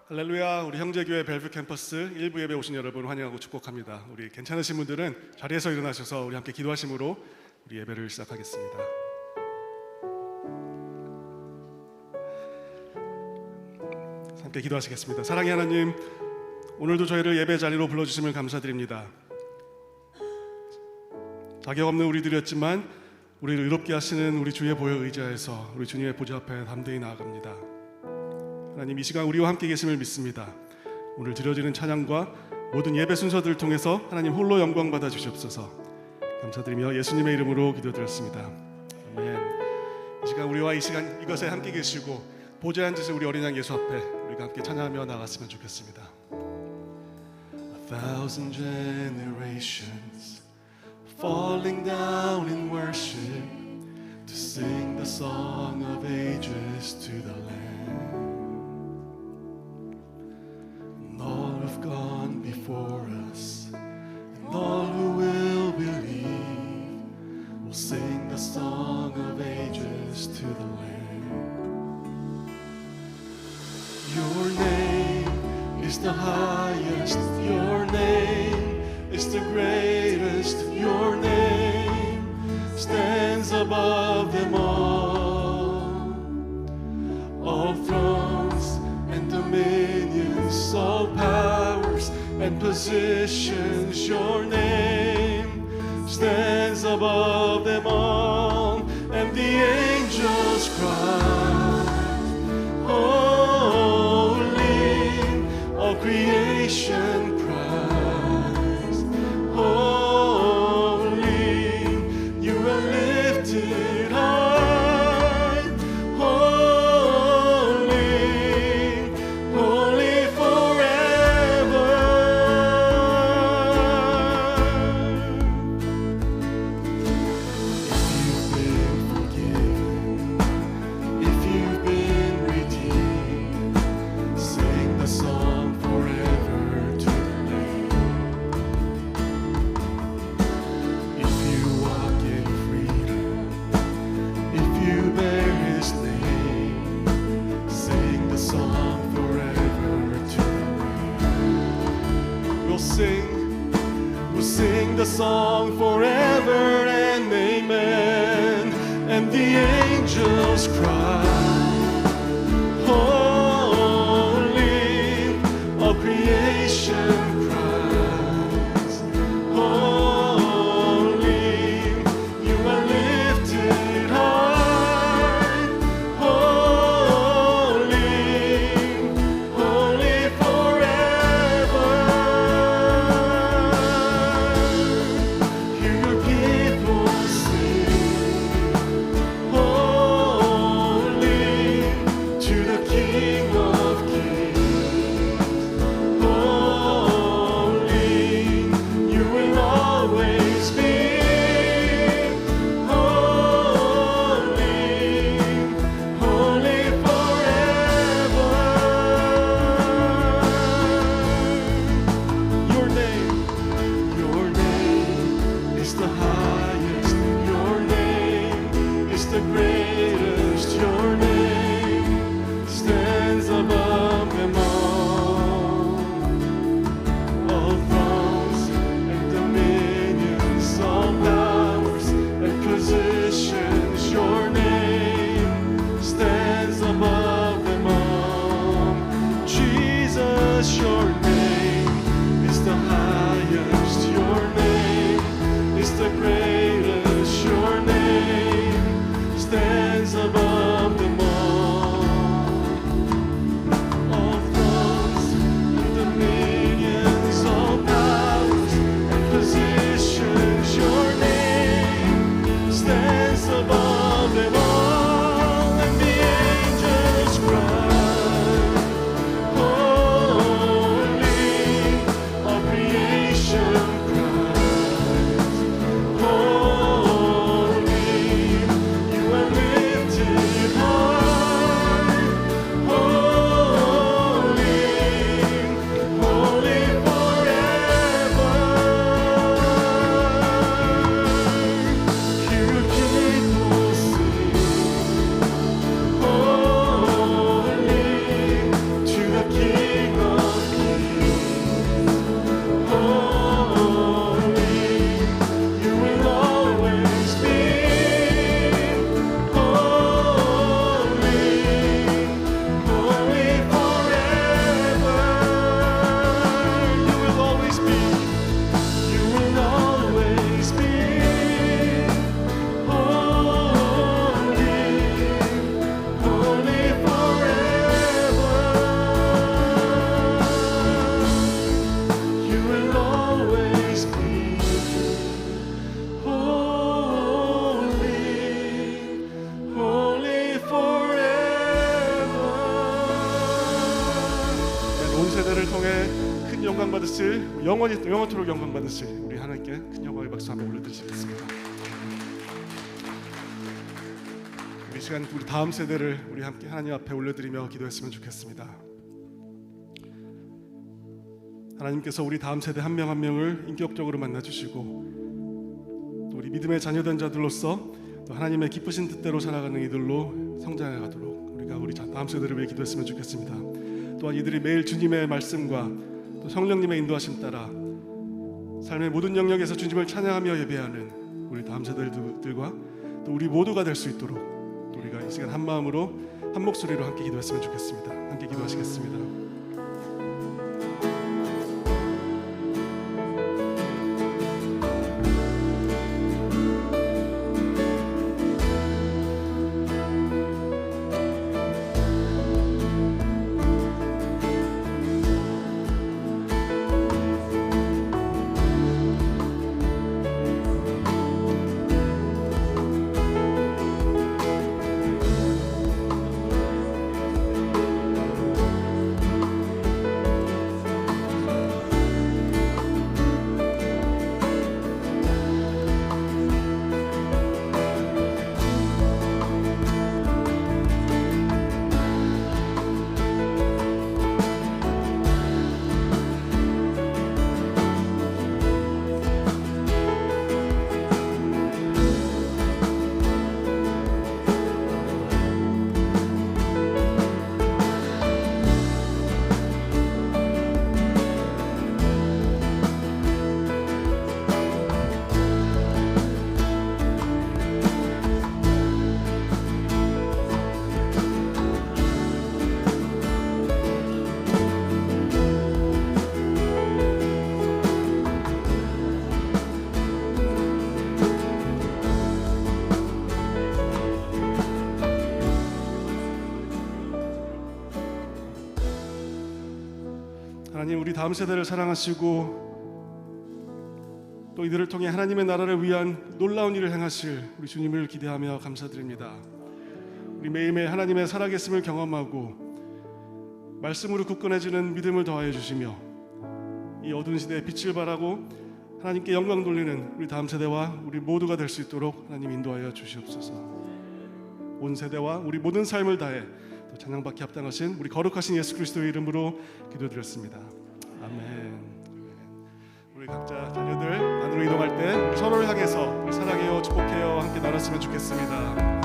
할렐루야. 우리 형제교회 벨브 캠퍼스 일부 예배 오신 여러분 환영하고 축복합니다. 우리 괜찮으신 분들은 자리에서 일어나셔서 우리 함께 기도하심으로 우리 예배를 시작하겠습니다. 함께 기도하시겠습니다. 사랑의 하나님, 오늘도 저희를 예배 자리로 불러주심을 감사드립니다. 자격 없는 우리들이었지만 우리를 의롭게 하시는 우리 주의 보혈 의지하여서 우리 주님의 보좌 앞에 담대히 나아갑니다. 하나님, 이 시간 우리와 함께 계심을 믿습니다. 오늘 드려지는 찬양과 모든 예배 순서들을 통해서 하나님 홀로 영광 받아 주시옵소서. 감사드리며 예수님의 이름으로 기도드렸습니다. 아멘. 이 시간 우리와 이것에 함께 계시고 보좌에 앉으신 우리 어린 양 예수 앞에 우리가 함께 찬양하며 나갔으면 좋겠습니다. A thousand generations falling down in worship to sing the song of ages to the Lamb. And all who've gone before us and all who will believe will sing the song of ages to the Lamb. Your name is the highest, your name is the greatest, your name stands above them all. All thrones and dominions, all powers and positions, your name stands above them all. And the angels cry, holy, all creation cries, holy, you are lifted high, holy, holy forever. If you've been redeemed, sing the song forever to the Lamb. If you walk in freedom, if you bear His name, sing the song forever to the Lamb. We'll sing the song forever and amen. And the angels cry, holy, all creation cries, holy, you are lifted high, holy, holy forever. Hear your people sing, holy, to the King of Kings. Holy, you will always be. Holy, holy forever. Your name is the highest. Your name is the greatest. Your name stands above them all. All thrones and dominions, all powers and positions, your name stands above them all. Jesus, your name is the highest. Your name is the greatest. Your name stands above them all. All thrones and dominions, all powers and positions, your name stands above them all. And the angels cry, holy, all creation cries, holy, 온 세대를 통해 큰 영광 받으실, 영원토록 영광 받으실 우리 하나님께 큰 영광의 박수 한번 올려드리시겠습니다. 이 시간 우리 다음 세대를 우리 함께 하나님 앞에 올려드리며 기도했으면 좋겠습니다. 하나님께서 우리 다음 세대 한 명 한 명을 인격적으로 만나주시고 또 우리 믿음의 자녀된 자들로서 또 하나님의 기쁘신 뜻대로 살아가는 이들로 성장해 가도록 우리가 우리 다음 세대를 위해 기도했으면 좋겠습니다. 또한 이들이 매일 주님의 말씀과 또 성령님의 인도하심 따라 삶의 모든 영역에서 주님을 찬양하며 예배하는 우리 다음 세대들과 또 우리 모두가 될 수 있도록 또 우리가 이 시간 한 마음으로 한 목소리로 함께 기도했으면 좋겠습니다. 함께 기도하시겠습니다. 하나님, 우리 다음 세대를 사랑하시고 또 이들을 통해 하나님의 나라를 위한 놀라운 일을 행하실 우리 주님을 기대하며 감사드립니다. 우리 매일매일 하나님의 살아계심을 경험하고 말씀으로 굳건해지는 믿음을 더하여 주시며 이 어두운 시대에 빛을 발하고 하나님께 영광 돌리는 우리 다음 세대와 우리 모두가 될 수 있도록 하나님 인도하여 주시옵소서. 온 세대와 우리 모든 삶을 다해 또 찬양받기 합당하신 우리 거룩하신 예수 그리스도의 이름으로 기도드렸습니다. 아멘. 우리 각자 자녀들 안으로 이동할 때 우리 서로를 향해서 우리 사랑해요, 축복해요 함께 나눴으면 좋겠습니다.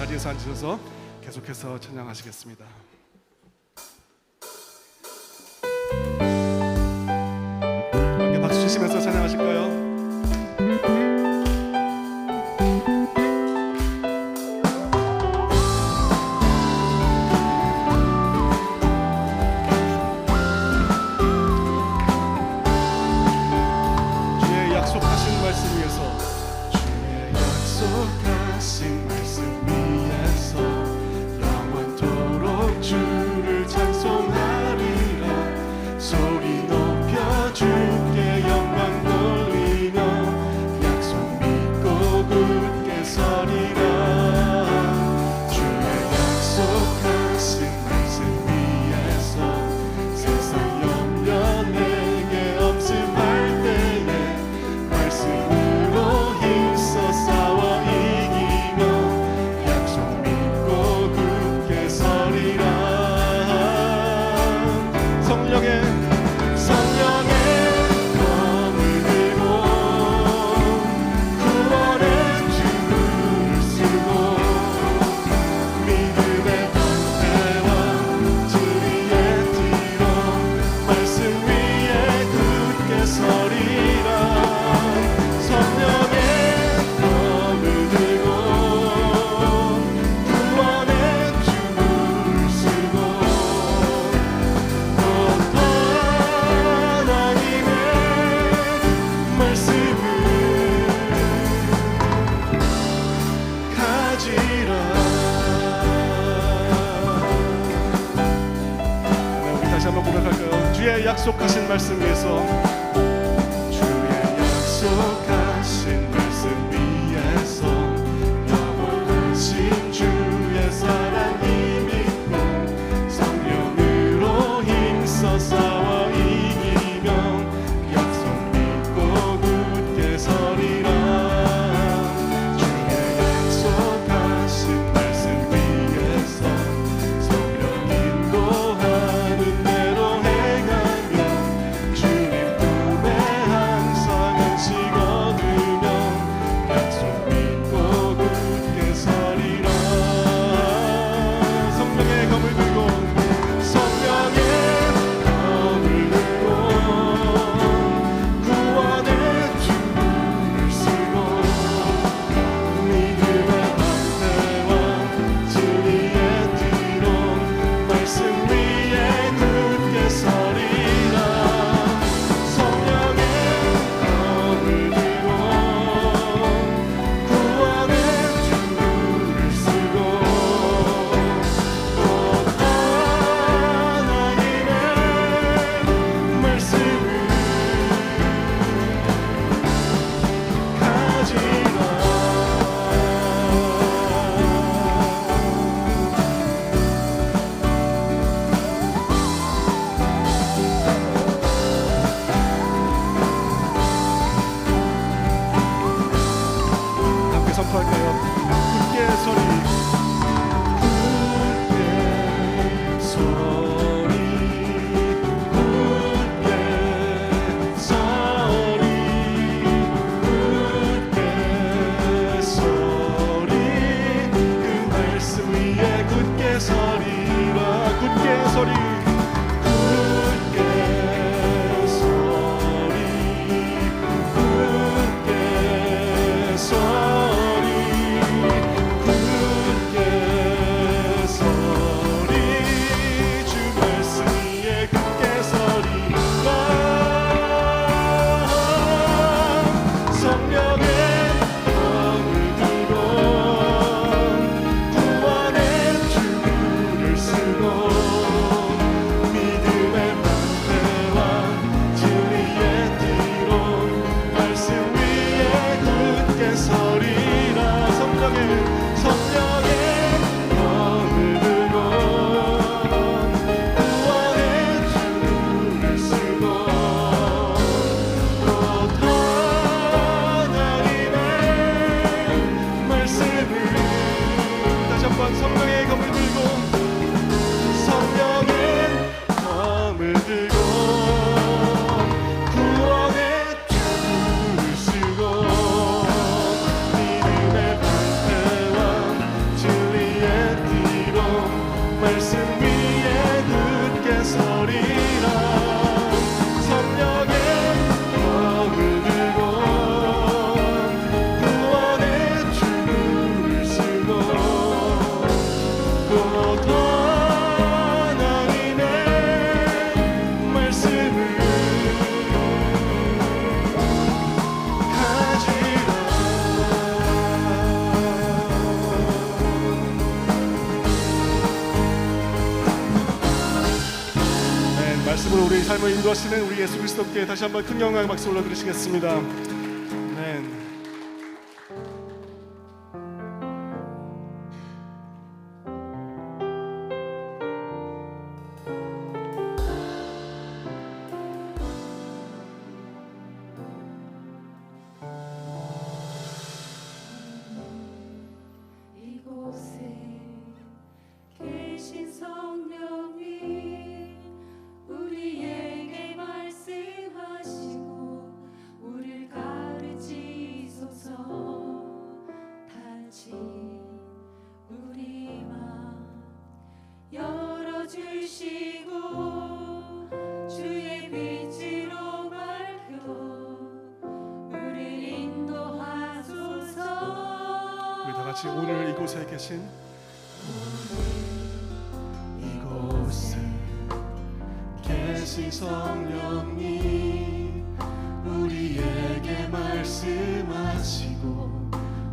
자리에서 앉으셔서 계속해서 찬양하시겠습니다. 함께 박수 치시면서 찬양하실까요? 주의 약속하신 말씀 위에서 주의 약속하신 말씀 영원토록 주를 찬송하리라. 소리 높여 주께 영광 돌리리. 약속하신 말씀 위에서, 주의 약속하신 말씀 위에서 영원하신 주의 사랑 힘입고 성령으로 힘써 싸워 이기며 약속 믿고 굳게 서리라. 주의 약속하신 말씀 위에서 성령 인도하는 대로 행하며 주님 품에 항상 안식 얻으며 약속 믿고 굳게 서리라. 성령의 검을 들고, 성령의 검을 들고 구원의 줄을 쓰고 믿음의 방패와 진리의 뒤로 말씀 위에 굳게 서리라. 성령의 검을 들고 구원의 줄을 쓰고 또 하나님의 말씀을 가지라. 함께 선포할까요? 굳게 서리, 굳게 서리, 굳게 서리, 굳게 서리. 그 말씀 위에 굳게 서리라. 굳게 서리, 굳게 서리, 굳게 서리, 굳게 서리. 주 말씀 위에 굳게 서리라. 성령의 검을 들고 구원의 줄을 쓰고 믿음의 방패와 진리의 뒤로 말씀 위에 굳게 서리라. 성령의 검을 들고 구원의 줄을 쓰고 또 하나님의 말씀을. 다시 한번 성령의 검을 들고, 성령의 검을 들고 구원의 줄을 쓰고 믿음의 방패와 진리의 뒤로 말씀 위에 굳게 서리라. 성령의 검을 들고 구원의 줄을 쓰고 또 하나님의 말씀을 가지라. 네, 말씀으로 우리 삶을 인도하시는 우리 예수 그리스도께 다시 한번 큰 영광의 박수 올려드리시겠습니다. 아멘. 이곳에 계신 성령님 우리에게 말씀하시고 우리를 가르치소서. 다시 우리 맘 열어주시고 주의 빛으로 밝혀 우리를 인도하소서. 우리 다 같이 오늘 이곳에 계신, 이곳에 계신 성령님 우리에게 말씀하시고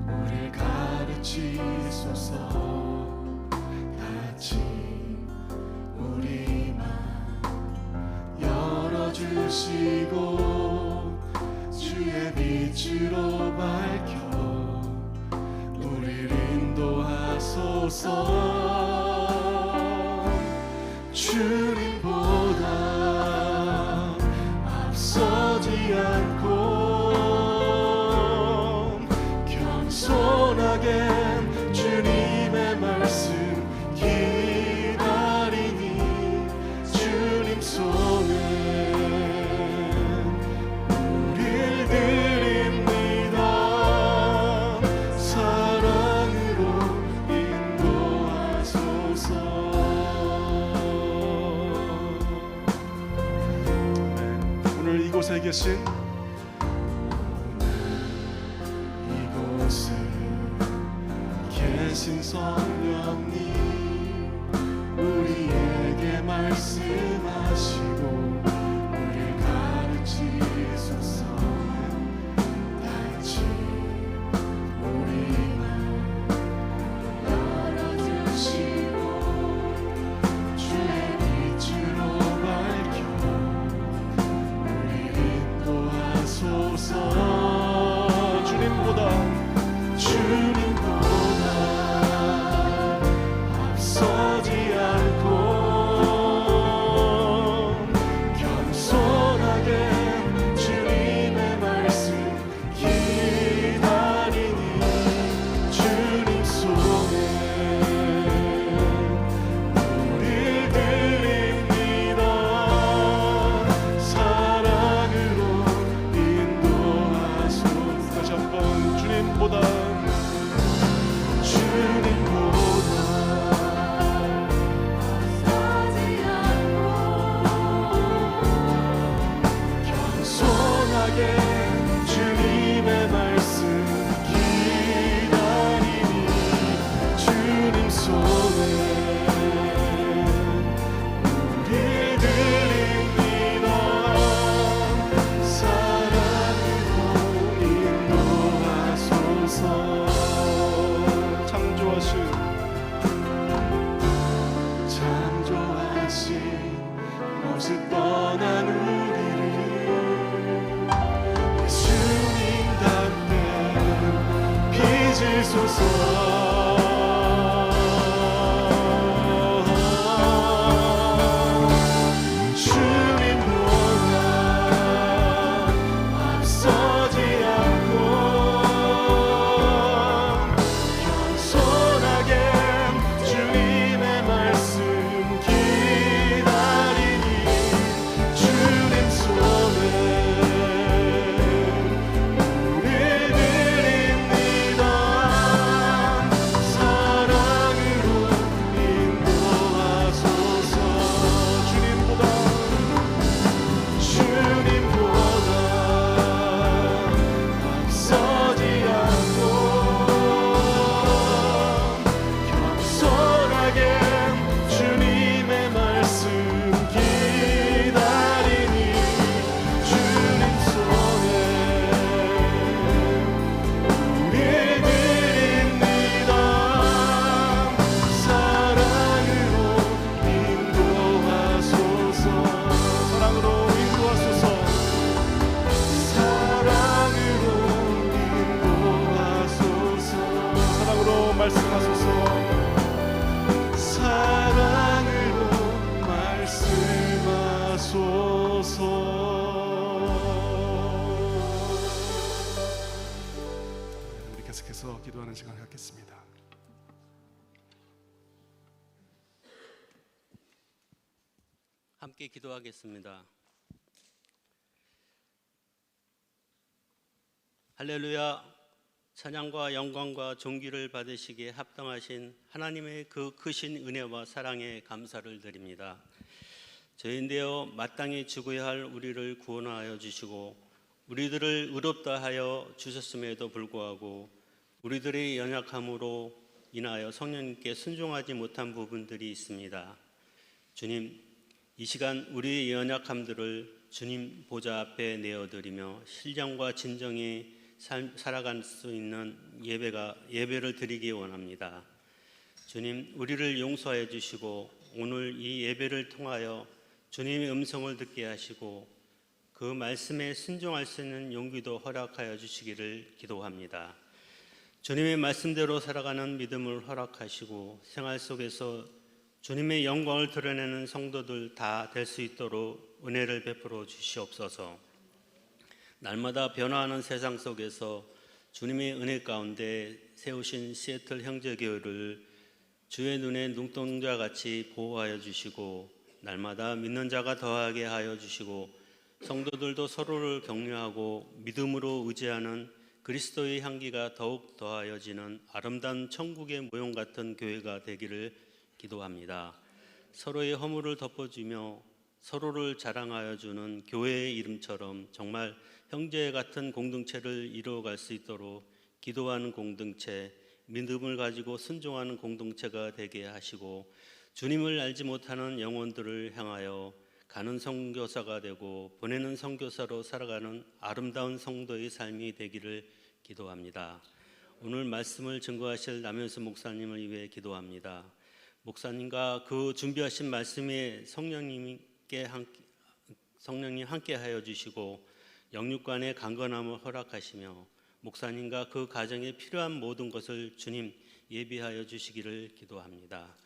우리를 가르치소서. 같이 우리 맘 열어 빛으로 밝혀 우리를 인도하소서. 주님보다 앞서지 않고 겸손하게 주님의 말씀 기다리니 주님 손에 우릴 드립니다. 사랑으로 인도하소서. 오늘 이곳에 계신 이곳에 계신 성령님 우리에게 말씀하시고 우리를 가르치소서. 단지 우리만 열어주시고 주의 빛으로 밝혀 우리를 인도하소서. 주님보다 앞서지 않고 겸손하게 주님의 말씀 기다리니 주님 손에 우릴 드립니다. 사랑으로 인도하소서. 다시 한번 주님보다 겸손하게 주님의 말씀 기다리니 주님 손에 우릴 드립니다. 사랑으로 인도하소서. 창조하신 모습 떠난 우리를 예수님답게 빚으소서. 주님보다 앞서지 않고 겸손하게 주님의 말씀 기다리니 주님 손에 우릴 드립니다. 사랑으로 인도하소서. 주님보다 앞서지 않고 겸손하게 주님의 말씀 기다리니 주님 손에 우릴 드립니다. 사랑으로 인도하소서. 사랑으로 인도하소서. 사랑으로 인도하소서. 사랑으로 말씀하소서. 사랑으로 말씀하소서. 우리 계속해서 기도하는 시간 갖겠습니다. 함께 기도하겠습니다. 할렐루야. 찬양과 영광과 존귀를 받으시기에 합당하신 하나님의 그 크신 은혜와 사랑에 감사를 드립니다. 죄인되어 마땅히 죽어야 할 우리를 구원하여 주시고 우리들을 의롭다 하여 주셨음에도 불구하고 우리들의 연약함으로 인하여 성령님께 순종하지 못한 부분들이 있습니다. 주님, 이 시간 우리의 연약함들을 주님 보좌 앞에 내어드리며 신령과 진정히 살아갈 수 있는 예배를 드리기 원합니다. 주님, 우리를 용서해 주시고 오늘 이 예배를 통하여 주님의 음성을 듣게 하시고 그 말씀에 순종할 수 있는 용기도 허락하여 주시기를 기도합니다. 주님의 말씀대로 살아가는 믿음을 허락하시고 생활 속에서 주님의 영광을 드러내는 성도들 다 될 수 있도록 은혜를 베풀어 주시옵소서. 날마다 변화하는 세상 속에서 주님의 은혜 가운데 세우신 시애틀 형제교회를 주의 눈에 눈동자같이 보호하여 주시고 날마다 믿는 자가 더하게 하여 주시고 성도들도 서로를 격려하고 믿음으로 의지하는 그리스도의 향기가 더욱 더하여지는 아름다운 천국의 모형 같은 교회가 되기를 기도합니다. 서로의 허물을 덮어주며 서로를 자랑하여 주는 교회의 이름처럼 정말 형제 같은 공동체를 이루어갈 수 있도록 기도하는 공동체, 믿음을 가지고 순종하는 공동체가 되게 하시고 주님을 알지 못하는 영혼들을 향하여 가는 선교사가 되고 보내는 선교사로 살아가는 아름다운 성도의 삶이 되기를 기도합니다. 오늘 말씀을 증거하실 남현수 목사님을 위해 기도합니다. 목사님과 그 준비하신 말씀에 성령님 함께 하여 주시고 영육간의 강건함을 허락하시며 목사님과 그 가정에 필요한 모든 것을 주님 예비하여 주시기를 기도합니다.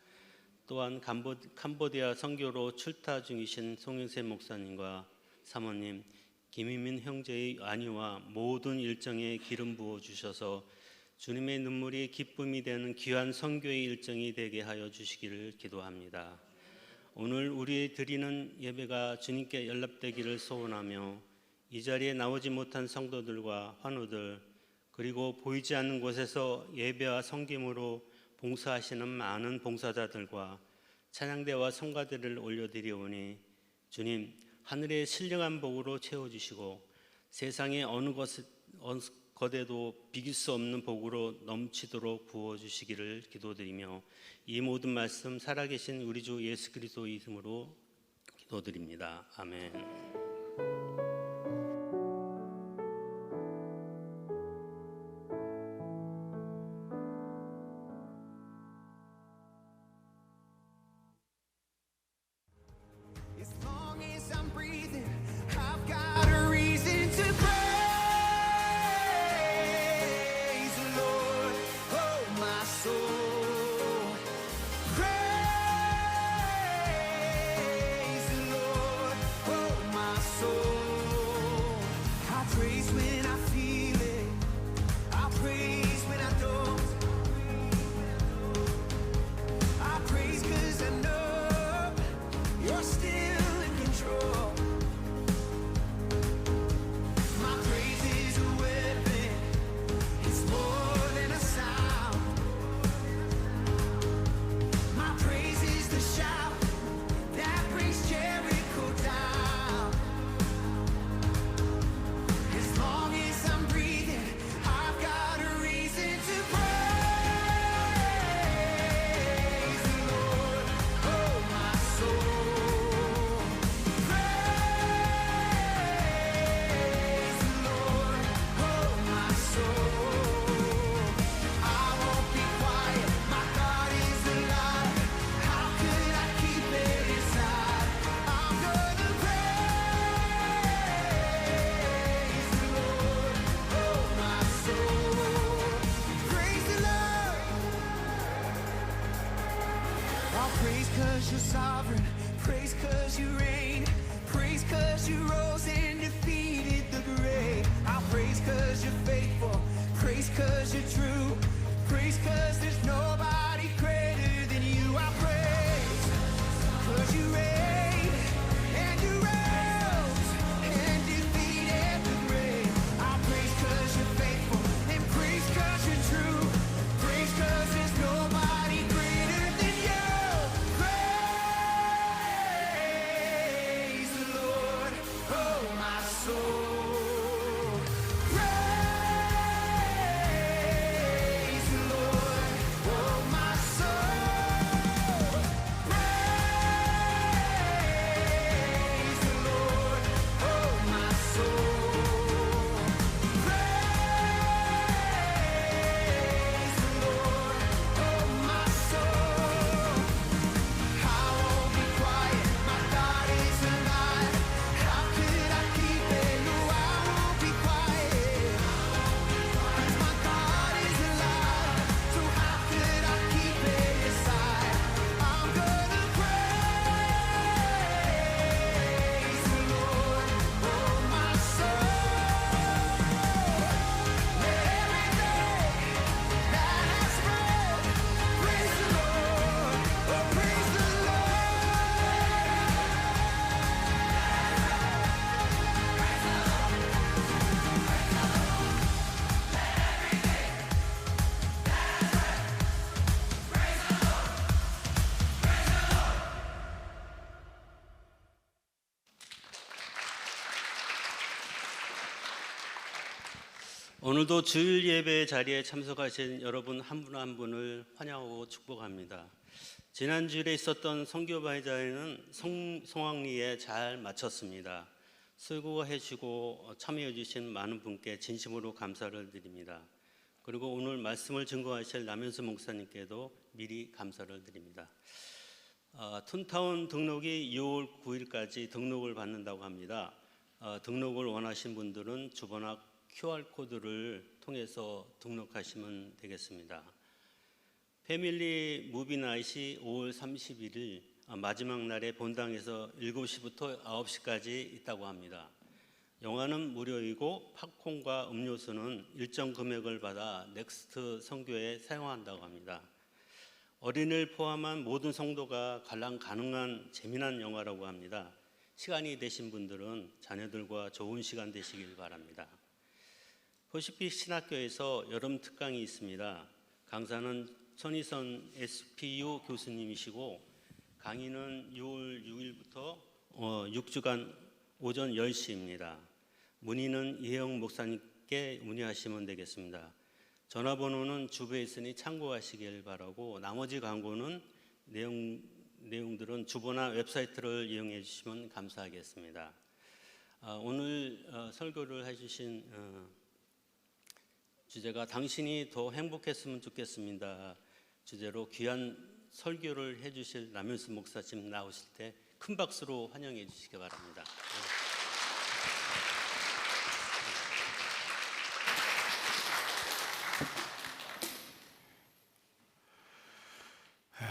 또한 캄보디아 선교로 출타 중이신 송영세 목사님과 사모님, 김희민 형제의 안위와 모든 일정에 기름 부어 주셔서 주님의 눈물이 기쁨이 되는 귀한 선교의 일정이 되게 하여 주시기를 기도합니다. 오늘 우리 드리는 예배가 주님께 연락되기를 소원하며 이 자리에 나오지 못한 성도들과 환우들 그리고 보이지 않는 곳에서 예배와 섬김으로 봉사하시는 많은 봉사자들과 찬양대와 성가대를 올려드리오니 주님 하늘의 신령한 복으로 채워주시고 세상의 어느 것에도 비길 수 없는 복으로 넘치도록 부어주시기를 기도드리며 이 모든 말씀 살아계신 우리 주 예수 그리스도의 이름으로 기도드립니다. 아멘. As long as I'm breathing, I've got a reason to praise the Lord, oh my soul. Praise the Lord, oh my 오늘도 주일 예배 자리에 참석하신 여러분 한 분 한 분을 환영하고 축복합니다. 지난 주일에 있었던 선교 발자회는 성황리에 잘 마쳤습니다. 수고해 주시고 참여해 주신 많은 분께 진심으로 감사를 드립니다. 그리고 오늘 말씀을 증거하실 남현수 목사님께도 미리 감사를 드립니다. 툰타운 등록이 6월 9일까지 등록을 받는다고 합니다. 등록을 원하신 분들은 주변 앞 QR코드를 통해서 등록하시면 되겠습니다. 패밀리 무비나잇이 5월 31일 마지막 날에 본당에서 7시부터 9시까지 있다고 합니다. 영화는 무료이고 팝콘과 음료수는 일정 금액을 받아 넥스트 선교에 사용한다고 합니다. 어린이를 포함한 모든 성도가 관람 가능한 재미난 영화라고 합니다. 시간이 되신 분들은 자녀들과 좋은 시간 되시길 바랍니다. 퍼시픽 신학교에서 여름 특강이 있습니다. 강사는 손희선 SPU 교수님이시고 강의는 6월 6일부터 6주간 오전 10시입니다. 문의는 이혜영 목사님께 문의하시면 되겠습니다. 전화번호는 주부에 있으니 참고하시길 바라고 나머지 광고는 내용들은 주보나 웹사이트를 이용해 주시면 감사하겠습니다. 오늘 설교를 해주신 주제가 당신이 더 행복했으면 좋겠습니다. 주제로 귀한 설교를 해주실 남현수 목사님 나오실 때 큰 박수로 환영해 주시기 바랍니다.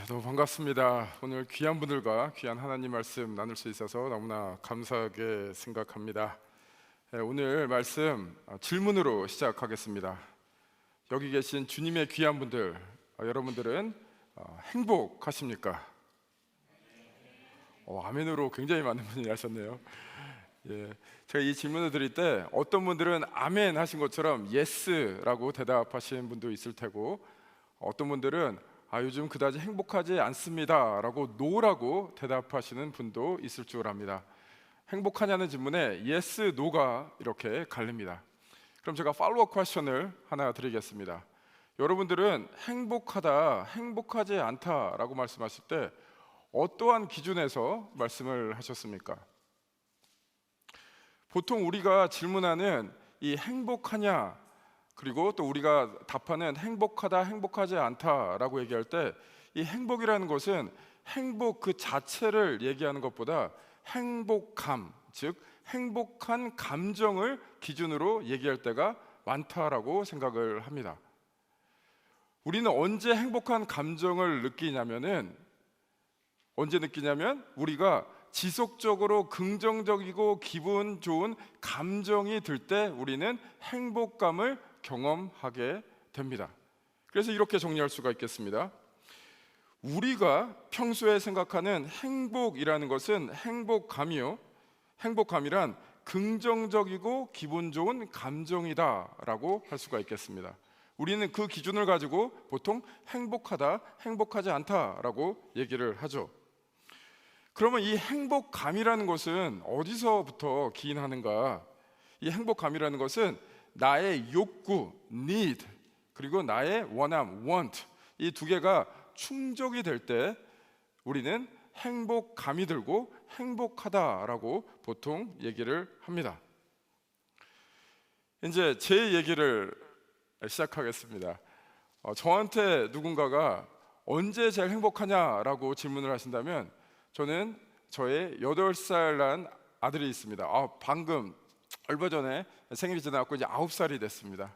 너무 반갑습니다. 오늘 귀한 분들과 귀한 하나님 말씀 나눌 수 있어서 너무나 감사하게 생각합니다. 오늘 말씀 질문으로 시작하겠습니다. 여기 계신 주님의 귀한 분들, 여러분들은 행복하십니까? 아멘으로 굉장히 많은 분이 하셨네요. 제가 이 질문을 드릴 때 어떤 분들은 아멘 하신 것처럼 예스라고 대답하시는 분도 있을 테고, 어떤 분들은 요즘 그다지 행복하지 않습니다 라고 노라고 대답하시는 분도 있을 줄 압니다. 행복하냐는 질문에 예스, 노가 이렇게 갈립니다. 그럼 제가 팔로우 퀘스천을 하나 드리겠습니다. 여러분들은 행복하다, 행복하지 않다라고 말씀하실 때 어떠한 기준에서 말씀을 하셨습니까? 보통 우리가 질문하는 이 행복하냐, 그리고 또 우리가 답하는 행복하다, 행복하지 않다라고 얘기할 때 이 행복이라는 것은 행복 그 자체를 얘기하는 것보다 행복감, 즉 행복한 감정을 기준으로 얘기할 때가 많다라고 생각을 합니다. 우리는 언제 행복한 감정을 느끼냐면 우리가 지속적으로 긍정적이고 기분 좋은 감정이 들 때 우리는 행복감을 경험하게 됩니다. 그래서 이렇게 정리할 수가 있겠습니다. 우리가 평소에 생각하는 행복이라는 것은 행복감이란 긍정적이고 기분 좋은 감정이다라고 할 수가 있겠습니다. 우리는 그 기준을 가지고 보통 행복하다, 행복하지 않다라고 얘기를 하죠. 그러면 이 행복감이라는 것은 어디서부터 기인하는가? 이 행복감이라는 것은 나의 욕구, need, 그리고 나의 원함, want, 이 두 개가 충족이 될 때 우리는 행복감이 들고 행복하다라고 보통 얘기를 합니다. 이제 제 얘기를 시작하겠습니다. 저한테 누군가가 언제 제일 행복하냐라고 질문을 하신다면 저는 저의 8살 난 아들이 있습니다. 방금 얼마 전에 생일이 지나고 이제 9살이 됐습니다.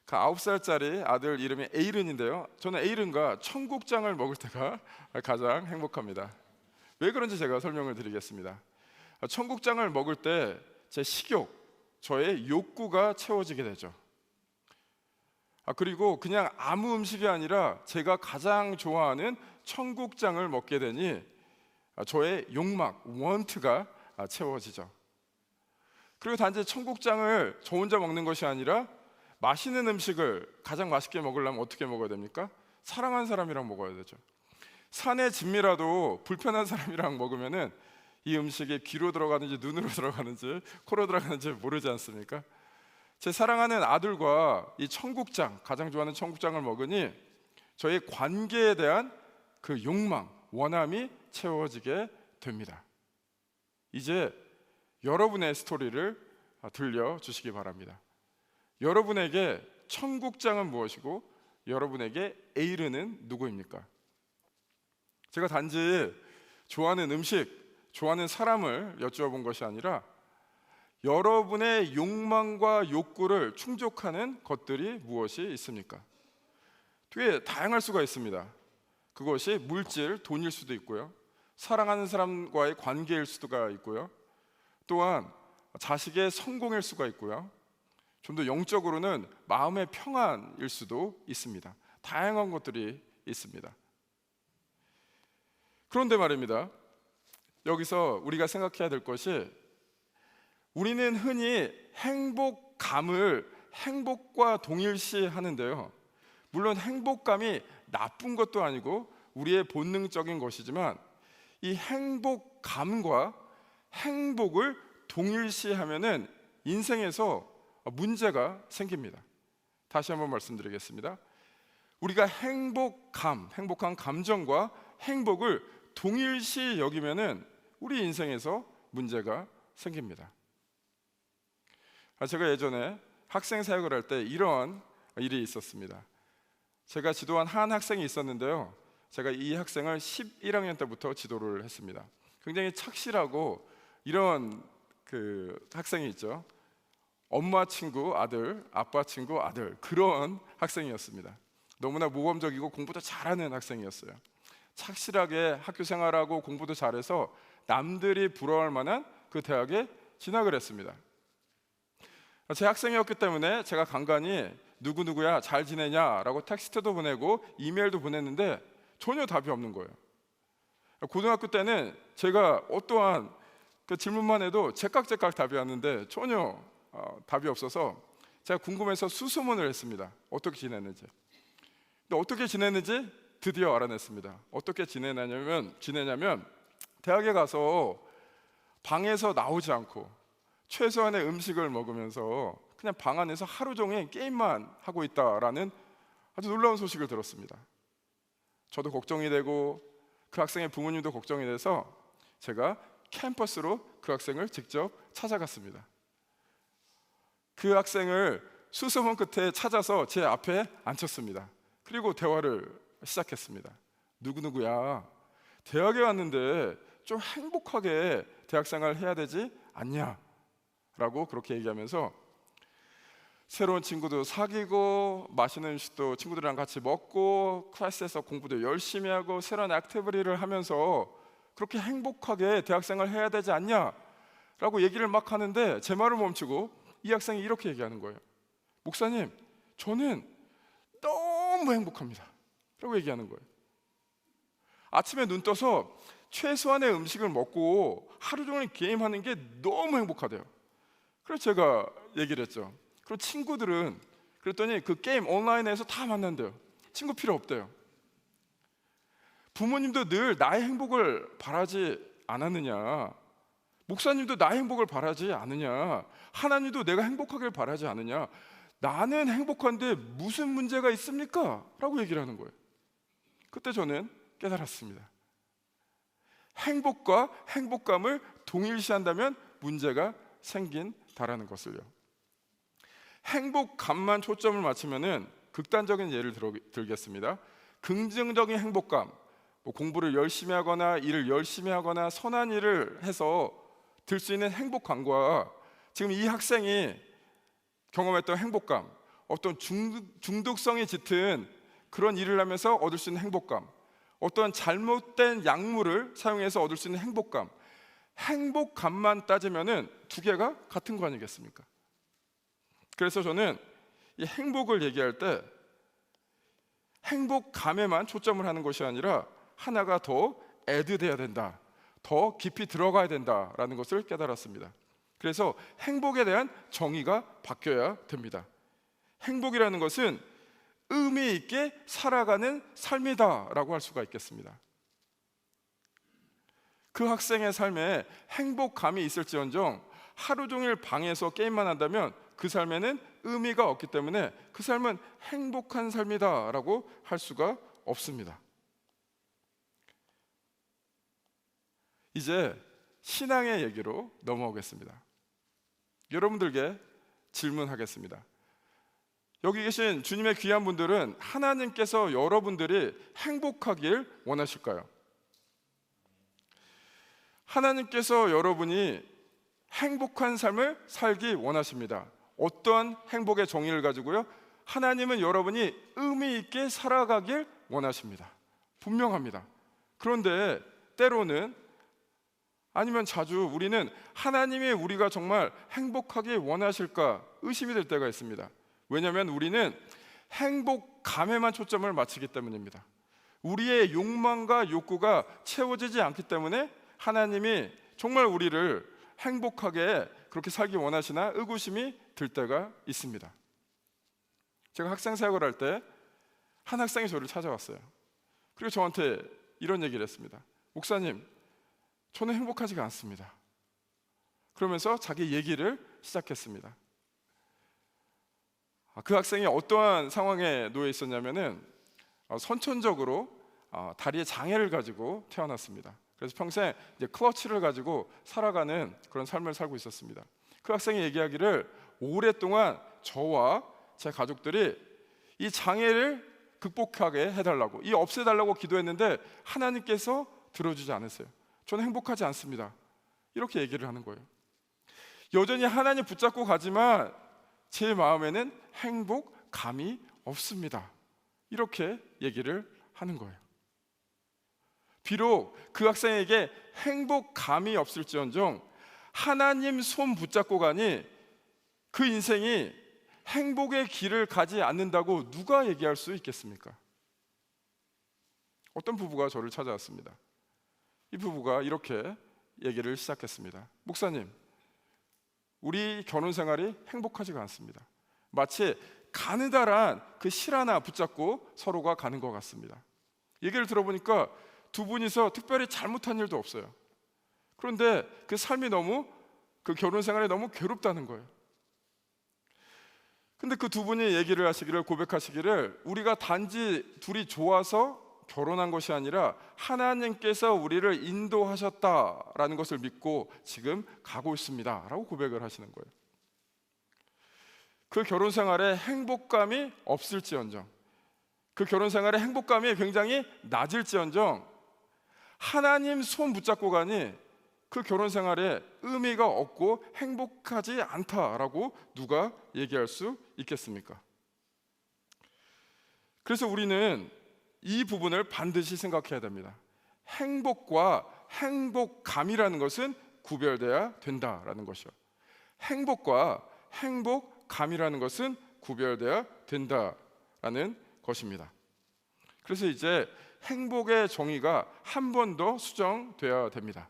그 9살짜리 아들 이름이 에이른인데요. 저는 에이른과 청국장을 먹을 때가 가장 행복합니다. 왜 그런지 제가 설명을 드리겠습니다. 청국장을 먹을 때 제 식욕, 저의 욕구가 채워지게 되죠. 그리고 그냥 아무 음식이 아니라 제가 가장 좋아하는 청국장을 먹게 되니 저의 욕망, want가 채워지죠. 그리고 단지 청국장을 저 혼자 먹는 것이 아니라 맛있는 음식을 가장 맛있게 먹으려면 어떻게 먹어야 됩니까? 사랑하는 사람이랑 먹어야 되죠. 산의 진미라도 불편한 사람이랑 먹으면은 이 음식이 귀로 들어가는지 눈으로 들어가는지 코로 들어가는지 모르지 않습니까? 제 사랑하는 아들과 이 청국장, 가장 좋아하는 청국장을 먹으니 저의 관계에 대한 그 욕망, 원함이 채워지게 됩니다. 이제 여러분의 스토리를 들려주시기 바랍니다. 여러분에게 청국장은 무엇이고 여러분에게 에이르는 누구입니까? 제가 단지 좋아하는 음식, 좋아하는 사람을 여쭈어본 것이 아니라 여러분의 욕망과 욕구를 충족하는 것들이 무엇이 있습니까? 되게 다양할 수가 있습니다. 그것이 물질, 돈일 수도 있고요, 사랑하는 사람과의 관계일 수가 있고요, 또한 자식의 성공일 수가 있고요, 좀 더 영적으로는 마음의 평안일 수도 있습니다. 다양한 것들이 있습니다. 그런데 말입니다, 여기서 우리가 생각해야 될 것이, 우리는 흔히 행복감을 행복과 동일시 하는데요, 물론 행복감이 나쁜 것도 아니고 우리의 본능적인 것이지만 이 행복감과 행복을 동일시하면은 인생에서 문제가 생깁니다. 다시 한번 말씀드리겠습니다. 우리가 행복한 감정과 행복을 동일시 여기면은 우리 인생에서 문제가 생깁니다. 제가 예전에 학생 사역을 할 때 이런 일이 있었습니다. 제가 지도한 한 학생이 있었는데요, 제가 이 학생을 11학년 때부터 지도를 했습니다. 굉장히 착실하고 이런 그 학생이 있죠. 엄마 친구 아들, 아빠 친구 아들, 그런 학생이었습니다. 너무나 모범적이고 공부도 잘하는 학생이었어요. 착실하게 학교 생활하고 공부도 잘해서 남들이 부러워할 만한 그 대학에 진학을 했습니다. 제 학생이었기 때문에 제가 간간히 누구누구야 잘 지내냐라고 텍스트도 보내고 이메일도 보냈는데 전혀 답이 없는 거예요. 고등학교 때는 제가 어떠한 그 질문만 해도 제깍제깍 답이 왔는데 전혀 답이 없어서 제가 궁금해서 수소문을 했습니다. 어떻게 지냈는지. 근데 어떻게 지냈는지 드디어 알아냈습니다. 어떻게 지내냐면 대학에 가서 방에서 나오지 않고 최소한의 음식을 먹으면서 그냥 방 안에서 하루 종일 게임만 하고 있다라는 아주 놀라운 소식을 들었습니다. 저도 걱정이 되고 그 학생의 부모님도 걱정이 돼서 제가 캠퍼스로 그 학생을 직접 찾아갔습니다. 그 학생을 수소문 끝에 찾아서 제 앞에 앉혔습니다. 그리고 대화를 시작했습니다. 누구누구야, 대학에 왔는데 좀 행복하게 대학생활 해야 되지 않냐? 라고 그렇게 얘기하면서 새로운 친구도 사귀고 맛있는 음식도 친구들이랑 같이 먹고 클래스에서 공부도 열심히 하고 새로운 액티비티를 하면서 그렇게 행복하게 대학생활 해야 되지 않냐? 라고 얘기를 막 하는데 제 말을 멈추고 이 학생이 이렇게 얘기하는 거예요. 목사님, 저는 너무 행복합니다 라고 얘기하는 거예요. 아침에 눈 떠서 최소한의 음식을 먹고 하루 종일 게임하는 게 너무 행복하대요. 그래서 제가 얘기를 했죠. 그리고 친구들은, 그랬더니 그 게임 온라인에서 다 만난대요. 친구 필요 없대요. 부모님도 늘 나의 행복을 바라지 않았느냐, 목사님도 나의 행복을 바라지 않느냐, 하나님도 내가 행복하길 바라지 않느냐, 나는 행복한데 무슨 문제가 있습니까? 라고 얘기를 하는 거예요. 그때 저는 깨달았습니다. 행복과 행복감을 동일시한다면 문제가 생긴다라는 것을요. 행복감만 초점을 맞추면은 극단적인 예를 들겠습니다. 긍정적인 행복감, 공부를 열심히 하거나 일을 열심히 하거나 선한 일을 해서 들 수 있는 행복감과 지금 이 학생이 경험했던 행복감, 어떤 중독성이 짙은 그런 일을 하면서 얻을 수 있는 행복감, 어떤 잘못된 약물을 사용해서 얻을 수 있는 행복감, 행복감만 따지면은 두 개가 같은 거 아니겠습니까? 그래서 저는 이 행복을 얘기할 때 행복감에만 초점을 하는 것이 아니라 하나가 더 애드돼야 된다, 더 깊이 들어가야 된다라는 것을 깨달았습니다. 그래서 행복에 대한 정의가 바뀌어야 됩니다. 행복이라는 것은 의미 있게 살아가는 삶이다라고 할 수가 있겠습니다. 그 학생의 삶에 행복감이 있을지언정 하루 종일 방에서 게임만 한다면 그 삶에는 의미가 없기 때문에 그 삶은 행복한 삶이다라고 할 수가 없습니다. 이제 신앙의 얘기로 넘어오겠습니다. 여러분들께 질문하겠습니다. 여기 계신 주님의 귀한 분들은 하나님께서 여러분들이 행복하길 원하실까요? 하나님께서 여러분이 행복한 삶을 살기 원하십니다. 어떤 행복의 정의를 가지고요? 하나님은 여러분이 의미 있게 살아가길 원하십니다. 분명합니다. 그런데 때로는 아니면 자주 우리는 하나님이 우리가 정말 행복하게 원하실까 의심이 될 때가 있습니다. 왜냐하면 우리는 행복감에만 초점을 맞추기 때문입니다. 우리의 욕망과 욕구가 채워지지 않기 때문에 하나님이 정말 우리를 행복하게 그렇게 살기 원하시나 의구심이 들 때가 있습니다. 제가 학생 사역을 할 때 한 학생이 저를 찾아왔어요. 그리고 저한테 이런 얘기를 했습니다. 목사님, 저는 행복하지가 않습니다. 그러면서 자기 얘기를 시작했습니다. 그 학생이 어떠한 상황에 놓여 있었냐면은 선천적으로 다리에 장애를 가지고 태어났습니다. 그래서 평생 이제 클러치를 가지고 살아가는 그런 삶을 살고 있었습니다. 그 학생이 얘기하기를 오랫동안 저와 제 가족들이 이 장애를 극복하게 해달라고, 이 없애달라고 기도했는데 하나님께서 들어주지 않으세요. 저는 행복하지 않습니다. 이렇게 얘기를 하는 거예요. 여전히 하나님 붙잡고 가지만 제 마음에는 행복감이 없습니다. 이렇게 얘기를 하는 거예요. 비록 그 학생에게 행복감이 없을지언정 하나님 손 붙잡고 가니 그 인생이 행복의 길을 가지 않는다고 누가 얘기할 수 있겠습니까? 어떤 부부가 저를 찾아왔습니다. 이 부부가 이렇게 얘기를 시작했습니다. 목사님, 우리 결혼 생활이 행복하지가 않습니다. 마치 가느다란 그 실 하나 붙잡고 서로가 가는 것 같습니다. 얘기를 들어보니까 두 분이서 특별히 잘못한 일도 없어요. 그런데 그 삶이 너무, 그 결혼 생활이 너무 괴롭다는 거예요. 근데 그 두 분이 얘기를 하시기를, 고백하시기를, 우리가 단지 둘이 좋아서 결혼한 것이 아니라 하나님께서 우리를 인도하셨다라는 것을 믿고 지금 가고 있습니다 라고 고백을 하시는 거예요. 그 결혼 생활에 행복감이 없을지언정, 그 결혼 생활에 행복감이 굉장히 낮을지언정 하나님 손 붙잡고 가니 그 결혼 생활에 의미가 없고 행복하지 않다라고 누가 얘기할 수 있겠습니까? 그래서 우리는 이 부분을 반드시 생각해야 됩니다. 행복과 행복감이라는 것은 구별돼야 된다라는 것이요. 행복과 행복감이라는 것은 구별돼야 된다라는 것입니다. 그래서 이제 행복의 정의가 한 번 더 수정돼야 됩니다.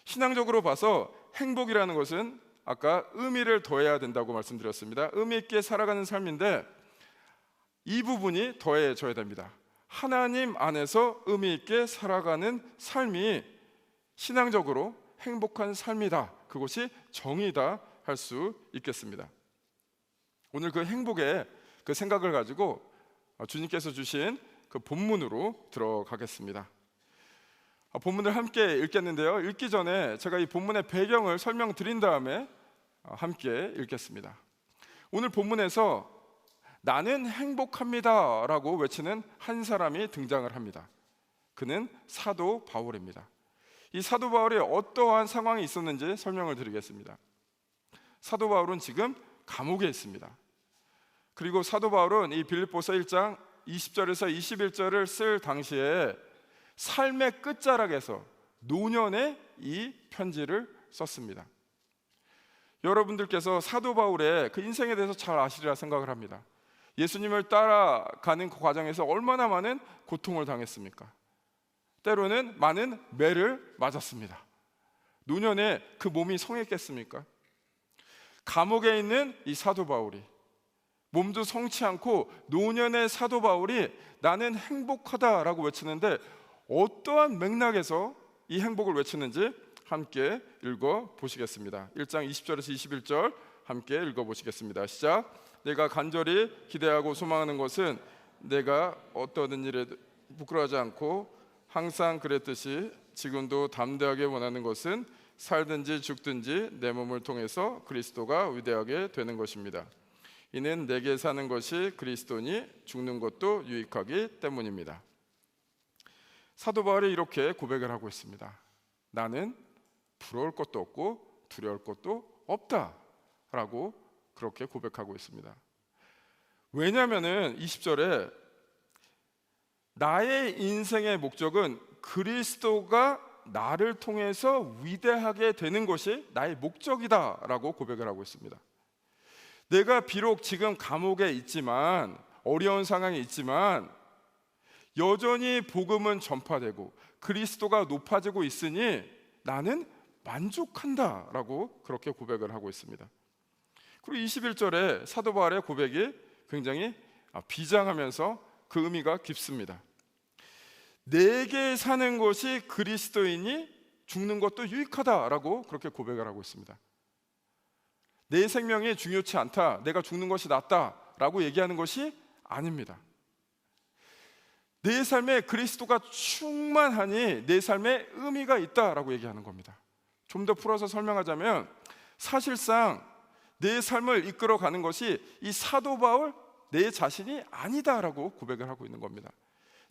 신앙적으로 봐서 행복이라는 것은 아까 의미를 더해야 된다고 말씀드렸습니다. 의미 있게 살아가는 삶인데 이 부분이 더해져야 됩니다. 하나님 안에서 의미 있게 살아가는 삶이 신앙적으로 행복한 삶이다, 그것이 정의다 할 수 있겠습니다. 오늘 그 행복의 그 생각을 가지고 주님께서 주신 그 본문으로 들어가겠습니다. 본문을 함께 읽겠는데요, 읽기 전에 제가 이 본문의 배경을 설명드린 다음에 함께 읽겠습니다. 오늘 본문에서 나는 행복합니다 라고 외치는 한 사람이 등장을 합니다. 그는 사도 바울입니다. 이 사도 바울이 어떠한 상황이 있었는지 설명을 드리겠습니다. 사도 바울은 지금 감옥에 있습니다. 그리고 사도 바울은 이 빌립보서 1장 20절에서 21절을 쓸 당시에 삶의 끝자락에서 노년에 이 편지를 썼습니다. 여러분들께서 사도 바울의 그 인생에 대해서 잘 아시리라 생각을 합니다. 예수님을 따라가는 그 과정에서 얼마나 많은 고통을 당했습니까? 때로는 많은 매를 맞았습니다. 노년에 그 몸이 성했겠습니까? 감옥에 있는 이 사도 바울이, 몸도 성치 않고 노년의 사도 바울이 나는 행복하다라고 외치는데 어떠한 맥락에서 이 행복을 외치는지 함께 읽어 보시겠습니다. 1장 20절에서 21절 함께 읽어보시겠습니다. 시작. 내가 간절히 기대하고 소망하는 것은 내가 어떠한 일에 부끄러워하지 않고 항상 그랬듯이 지금도 담대하게 원하는 것은 살든지 죽든지 내 몸을 통해서 그리스도가 위대하게 되는 것입니다. 이는 내게 사는 것이 그리스도니 죽는 것도 유익하기 때문입니다. 사도 바울이 이렇게 고백을 하고 있습니다. 나는 부러울 것도 없고 두려울 것도 없다라고 그렇게 고백하고 있습니다. 왜냐하면은 20절에 나의 인생의 목적은 그리스도가 나를 통해서 위대하게 되는 것이 나의 목적이다라고 고백을 하고 있습니다. 내가 비록 지금 감옥에 있지만, 어려운 상황에 있지만 여전히 복음은 전파되고 그리스도가 높아지고 있으니 나는 만족한다라고 그렇게 고백을 하고 있습니다. 그리고 21절에 사도 바울의 고백이 굉장히 비장하면서 그 의미가 깊습니다. 내게 사는 것이 그리스도이니 죽는 것도 유익하다라고 그렇게 고백을 하고 있습니다. 내 생명이 중요치 않다, 내가 죽는 것이 낫다라고 얘기하는 것이 아닙니다. 내 삶에 그리스도가 충만하니 내 삶에 의미가 있다라고 얘기하는 겁니다. 좀 더 풀어서 설명하자면 사실상 내 삶을 이끌어가는 것이 이 사도 바울 내 자신이 아니다라고 고백을 하고 있는 겁니다.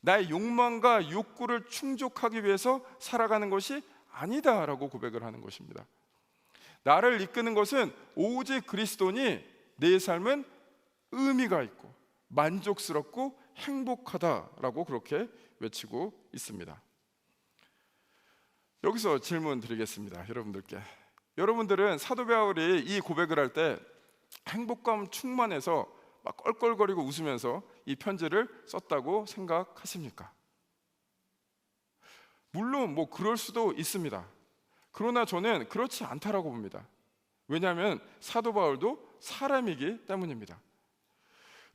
나의 욕망과 욕구를 충족하기 위해서 살아가는 것이 아니다라고 고백을 하는 것입니다. 나를 이끄는 것은 오직 그리스도니 내 삶은 의미가 있고 만족스럽고 행복하다라고 그렇게 외치고 있습니다. 여기서 질문 드리겠습니다. 여러분들은 사도 바울이 이 고백을 할 때 행복감 충만해서 막 껄껄거리고 웃으면서 이 편지를 썼다고 생각하십니까? 물론 그럴 수도 있습니다. 그러나 저는 그렇지 않다라고 봅니다. 왜냐하면 사도 바울도 사람이기 때문입니다.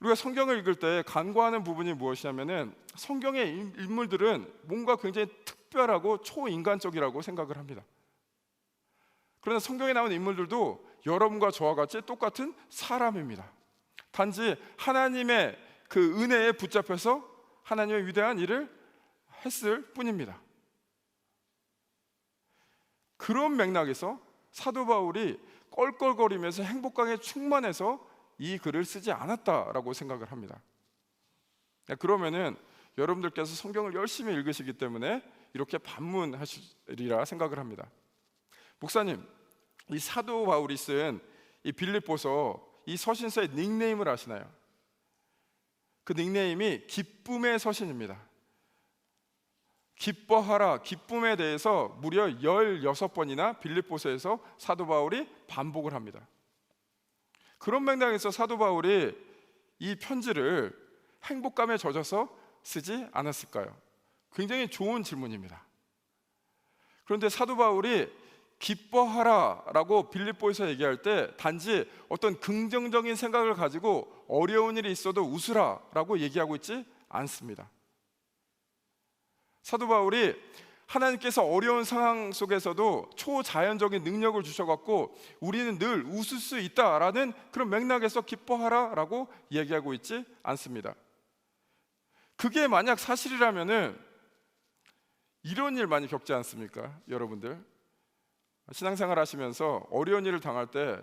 우리가 성경을 읽을 때 간과하는 부분이 무엇이냐면은 성경의 인물들은 뭔가 굉장히 특별하고 초인간적이라고 생각을 합니다. 그러나 성경에 나오는 인물들도 여러분과 저와 같이 똑같은 사람입니다. 단지 하나님의 그 은혜에 붙잡혀서 하나님의 위대한 일을 했을 뿐입니다. 그런 맥락에서 사도 바울이 껄껄거리면서 행복감에 충만해서 이 글을 쓰지 않았다라고 생각을 합니다. 그러면은 여러분들께서 성경을 열심히 읽으시기 때문에 이렇게 반문하시리라 생각을 합니다. 목사님, 이 사도 바울이 쓴 이 빌립보서 이 서신서의 닉네임을 아시나요? 그 닉네임이 기쁨의 서신입니다. 기뻐하라, 기쁨에 대해서 무려 16번이나 빌립보서에서 사도 바울이 반복을 합니다. 그런 맥락에서 사도 바울이 이 편지를 행복감에 젖어서 쓰지 않았을까요? 굉장히 좋은 질문입니다. 그런데 사도 바울이 기뻐하라 라고 빌립보에서 얘기할 때 단지 어떤 긍정적인 생각을 가지고 어려운 일이 있어도 웃으라 라고 얘기하고 있지 않습니다. 사도 바울이 하나님께서 어려운 상황 속에서도 초자연적인 능력을 주셔갖고 우리는 늘 웃을 수 있다라는 그런 맥락에서 기뻐하라 라고 얘기하고 있지 않습니다. 그게 만약 사실이라면은 이런 일 많이 겪지 않습니까? 여러분들 신앙생활 하시면서 어려운 일을 당할 때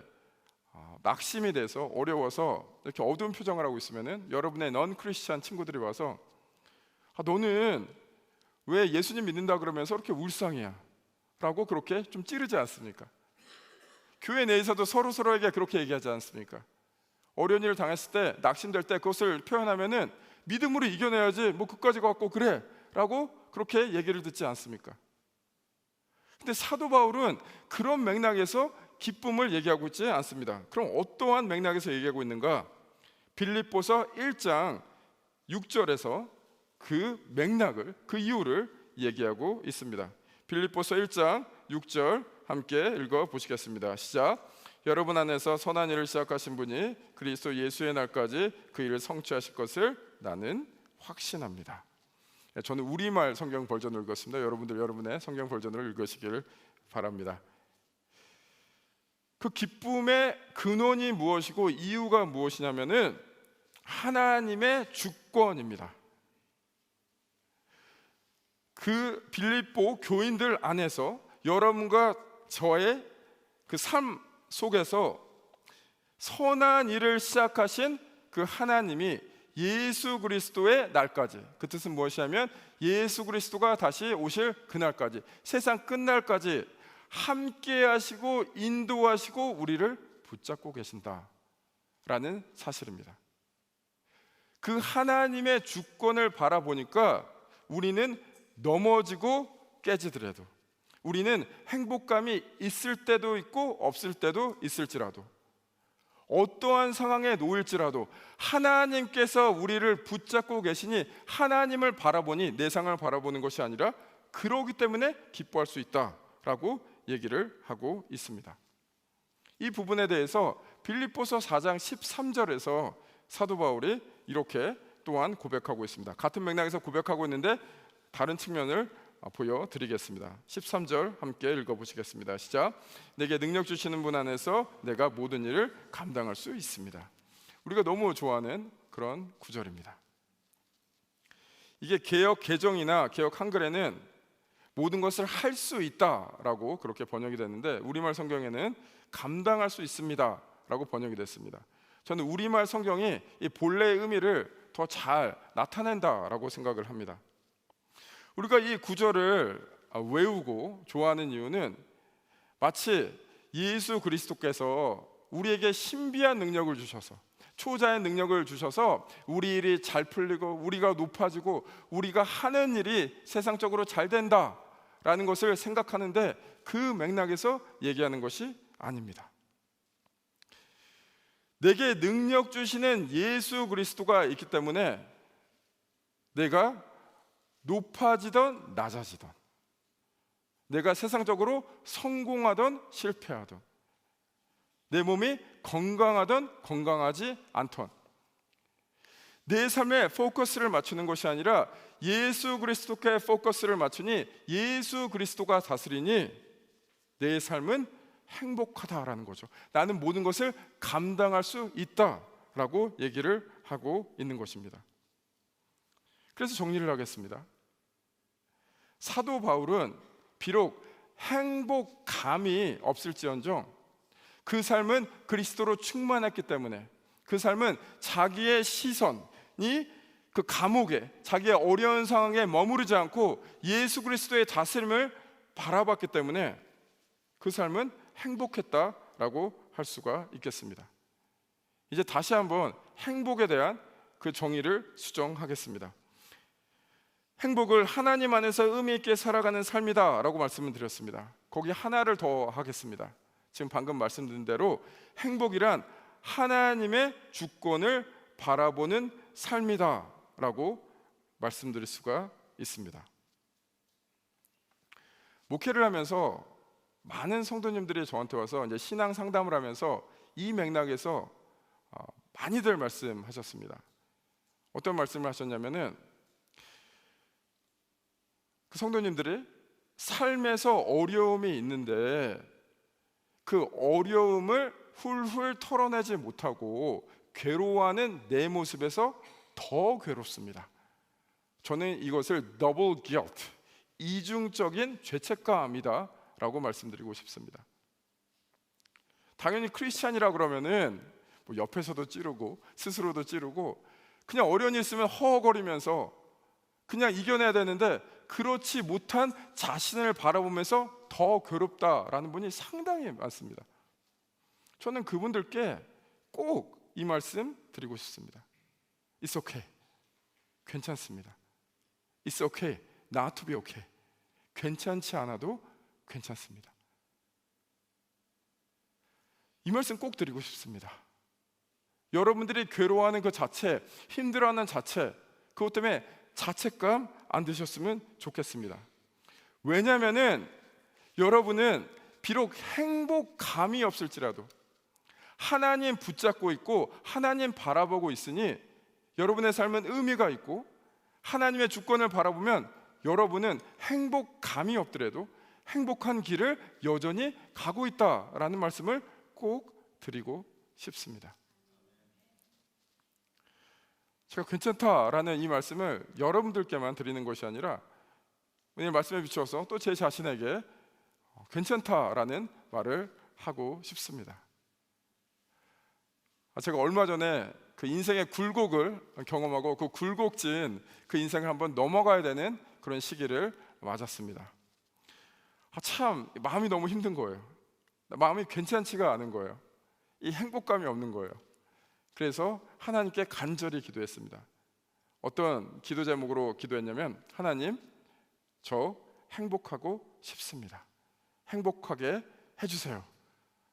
낙심이 돼서 어려워서 이렇게 어두운 표정을 하고 있으면은 여러분의 넌 크리스찬 친구들이 와서 너는 왜 예수님 믿는다 그러면서 그렇게 울상이야 라고 그렇게 좀 찌르지 않습니까? 교회 내에서도 서로에게 그렇게 얘기하지 않습니까? 어려운 일을 당했을 때 낙심될 때 그것을 표현하면은 믿음으로 이겨내야지 그까지 갖고 그래 라고 그렇게 얘기를 듣지 않습니까? 근데 사도 바울은 그런 맥락에서 기쁨을 얘기하고 있지 않습니다. 그럼 어떠한 맥락에서 얘기하고 있는가? 빌립보서 1장 6절에서 그 맥락을, 그 이유를 얘기하고 있습니다. 빌립보서 1장 6절 함께 읽어보시겠습니다. 시작. 여러분 안에서 선한 일을 시작하신 분이 그리스도 예수의 날까지 그 일을 성취하실 것을 나는 확신합니다. 저는 우리말 성경 버전을 읽었습니다. 여러분들 여러분의 성경 버전을 읽으시기를 바랍니다. 그 기쁨의 근원이 무엇이고 이유가 무엇이냐면은 하나님의 주권입니다. 그 빌립보 교인들 안에서 여러분과 저의 그 삶 속에서 선한 일을 시작하신 그 하나님이 예수 그리스도의 날까지, 그 뜻은 무엇이냐면 예수 그리스도가 다시 오실 그날까지, 세상 끝날까지 함께 하시고 인도하시고 우리를 붙잡고 계신다라는 사실입니다. 그 하나님의 주권을 바라보니까 우리는 넘어지고 깨지더라도, 우리는 행복감이 있을 때도 있고 없을 때도 있을지라도, 어떠한 상황에 놓일지라도 하나님께서 우리를 붙잡고 계시니 하나님을 바라보니 내 상을 바라보는 것이 아니라 그러기 때문에 기뻐할 수 있다라고 얘기를 하고 있습니다. 이 부분에 대해서 빌립보서 4장 13절에서 사도 바울이 이렇게 또한 고백하고 있습니다. 같은 맥락에서 고백하고 있는데 다른 측면을 보여드리겠습니다. 13절 함께 읽어보시겠습니다. 시작. 내게 능력 주시는 분 안에서 내가 모든 일을 감당할 수 있습니다. 우리가 너무 좋아하는 그런 구절입니다. 이게 개역 개정이나 개역 한글에는 모든 것을 할 수 있다라고 그렇게 번역이 됐는데, 우리말 성경에는 감당할 수 있습니다 라고 번역이 됐습니다. 저는 우리말 성경이 이 본래의 의미를 더 잘 나타낸다라고 생각을 합니다. 우리가 이 구절을 외우고 좋아하는 이유는 마치 예수 그리스도께서 우리에게 신비한 능력을 주셔서, 초자의 능력을 주셔서 우리 일이 잘 풀리고 우리가 높아지고 우리가 하는 일이 세상적으로 잘 된다라는 것을 생각하는데, 그 맥락에서 얘기하는 것이 아닙니다. 내게 능력 주시는 예수 그리스도가 있기 때문에 내가 높아지던 낮아지던, 내가 세상적으로 성공하던 실패하던, 내 몸이 건강하던 건강하지 않던, 내 삶에 포커스를 맞추는 것이 아니라 예수 그리스도께 포커스를 맞추니 예수 그리스도가 다스리니 내 삶은 행복하다라는 거죠. 나는 모든 것을 감당할 수 있다라고 얘기를 하고 있는 것입니다. 그래서 정리를 하겠습니다. 사도 바울은 비록 행복감이 없을지언정 그 삶은 그리스도로 충만했기 때문에, 그 삶은 자기의 시선이 그 감옥에, 자기의 어려운 상황에 머무르지 않고 예수 그리스도의 다스림을 바라봤기 때문에 그 삶은 행복했다라고 할 수가 있겠습니다. 이제 다시 한번 행복에 대한 그 정의를 수정하겠습니다. 행복을 하나님 안에서 의미 있게 살아가는 삶이다 라고 말씀을 드렸습니다. 거기 하나를 더 하겠습니다. 지금 방금 말씀드린 대로 행복이란 하나님의 주권을 바라보는 삶이다 라고 말씀드릴 수가 있습니다. 목회를 하면서 많은 성도님들이 저한테 와서 이제 신앙 상담을 하면서 이 맥락에서 많이들 말씀하셨습니다. 어떤 말씀을 하셨냐면은, 그 성도님들이 삶에서 어려움이 있는데 그 어려움을 훌훌 털어내지 못하고 괴로워하는 내 모습에서 더 괴롭습니다. 저는 이것을 더블 guilt, 이중적인 죄책감이다 라고 말씀드리고 싶습니다. 당연히 크리스찬이라 그러면은 뭐 옆에서도 찌르고 스스로도 찌르고 그냥 어려운 일 있으면 허허거리면서 그냥 이겨내야 되는데, 그렇지 못한 자신을 바라보면서 더 괴롭다라는 분이 상당히 많습니다. 저는 그분들께 꼭 이 말씀 드리고 싶습니다. It's okay. 괜찮습니다. It's okay not to be okay. 괜찮지 않아도 괜찮습니다. 이 말씀 꼭 드리고 싶습니다. 여러분들이 괴로워하는 그 자체, 힘들어하는 자체, 그것 때문에 자책감 안 드셨으면 좋겠습니다. 왜냐하면은 여러분은 비록 행복감이 없을지라도 하나님 붙잡고 있고 하나님 바라보고 있으니 여러분의 삶은 의미가 있고, 하나님의 주권을 바라보면 여러분은 행복감이 없더라도 행복한 길을 여전히 가고 있다라는 말씀을 꼭 드리고 싶습니다. 제가 괜찮다라는 이 말씀을 여러분들께만 드리는 것이 아니라 오늘 말씀에 비추어서 또 제 자신에게 괜찮다라는 말을 하고 싶습니다. 제가 얼마 전에 그 인생의 굴곡을 경험하고 그 굴곡진 그 인생을 한번 넘어가야 되는 그런 시기를 맞았습니다. 참 마음이 너무 힘든 거예요. 마음이 괜찮지가 않은 거예요. 이 행복감이 없는 거예요. 그래서 하나님께 간절히 기도했습니다. 어떤 기도 제목으로 기도했냐면, 하나님, 저 행복하고 싶습니다. 행복하게 해주세요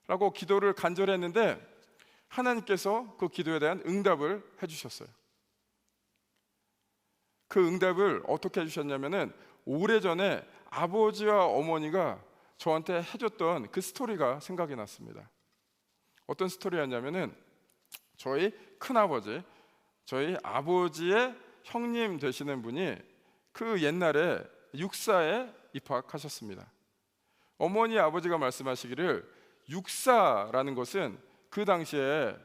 라고 기도를 간절히 했는데 하나님께서 그 기도에 대한 응답을 해주셨어요. 그 응답을 어떻게 해주셨냐면은 오래전에 아버지와 어머니가 저한테 해줬던 그 스토리가 생각이 났습니다. 어떤 스토리였냐면은 저희 큰아버지, 저희 아버지의 형님 되시는 분이 그 옛날에 육사에 입학하셨습니다. 어머니 아버지가 말씀하시기를 육사라는 것은 그 당시에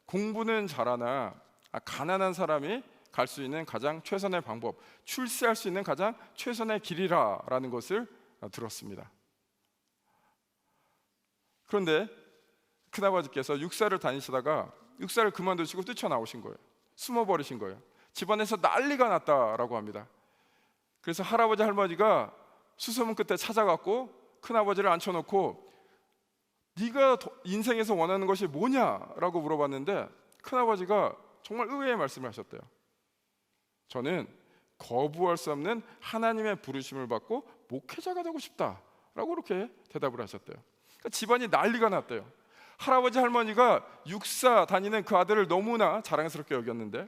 공부는 잘하나 가난한 사람이 갈 수 있는 가장 최선의 방법, 출세할 수 있는 가장 최선의 길이라는 것을 들었습니다. 그런데 큰아버지께서 육사를 다니시다가 육사를 그만두시고 뛰쳐나오신 거예요. 숨어버리신 거예요. 집안에서 난리가 났다라고 합니다. 그래서 할아버지 할머니가 수소문 끝에 찾아갔고 큰아버지를 앉혀놓고 네가 인생에서 원하는 것이 뭐냐라고 물어봤는데 큰아버지가 정말 의외의 말씀을 하셨대요. 저는 거부할 수 없는 하나님의 부르심을 받고 목회자가 되고 싶다라고 그렇게 대답을 하셨대요. 그러니까 집안이 난리가 났대요. 할아버지 할머니가 육사 다니는 그 아들을 너무나 자랑스럽게 여겼는데,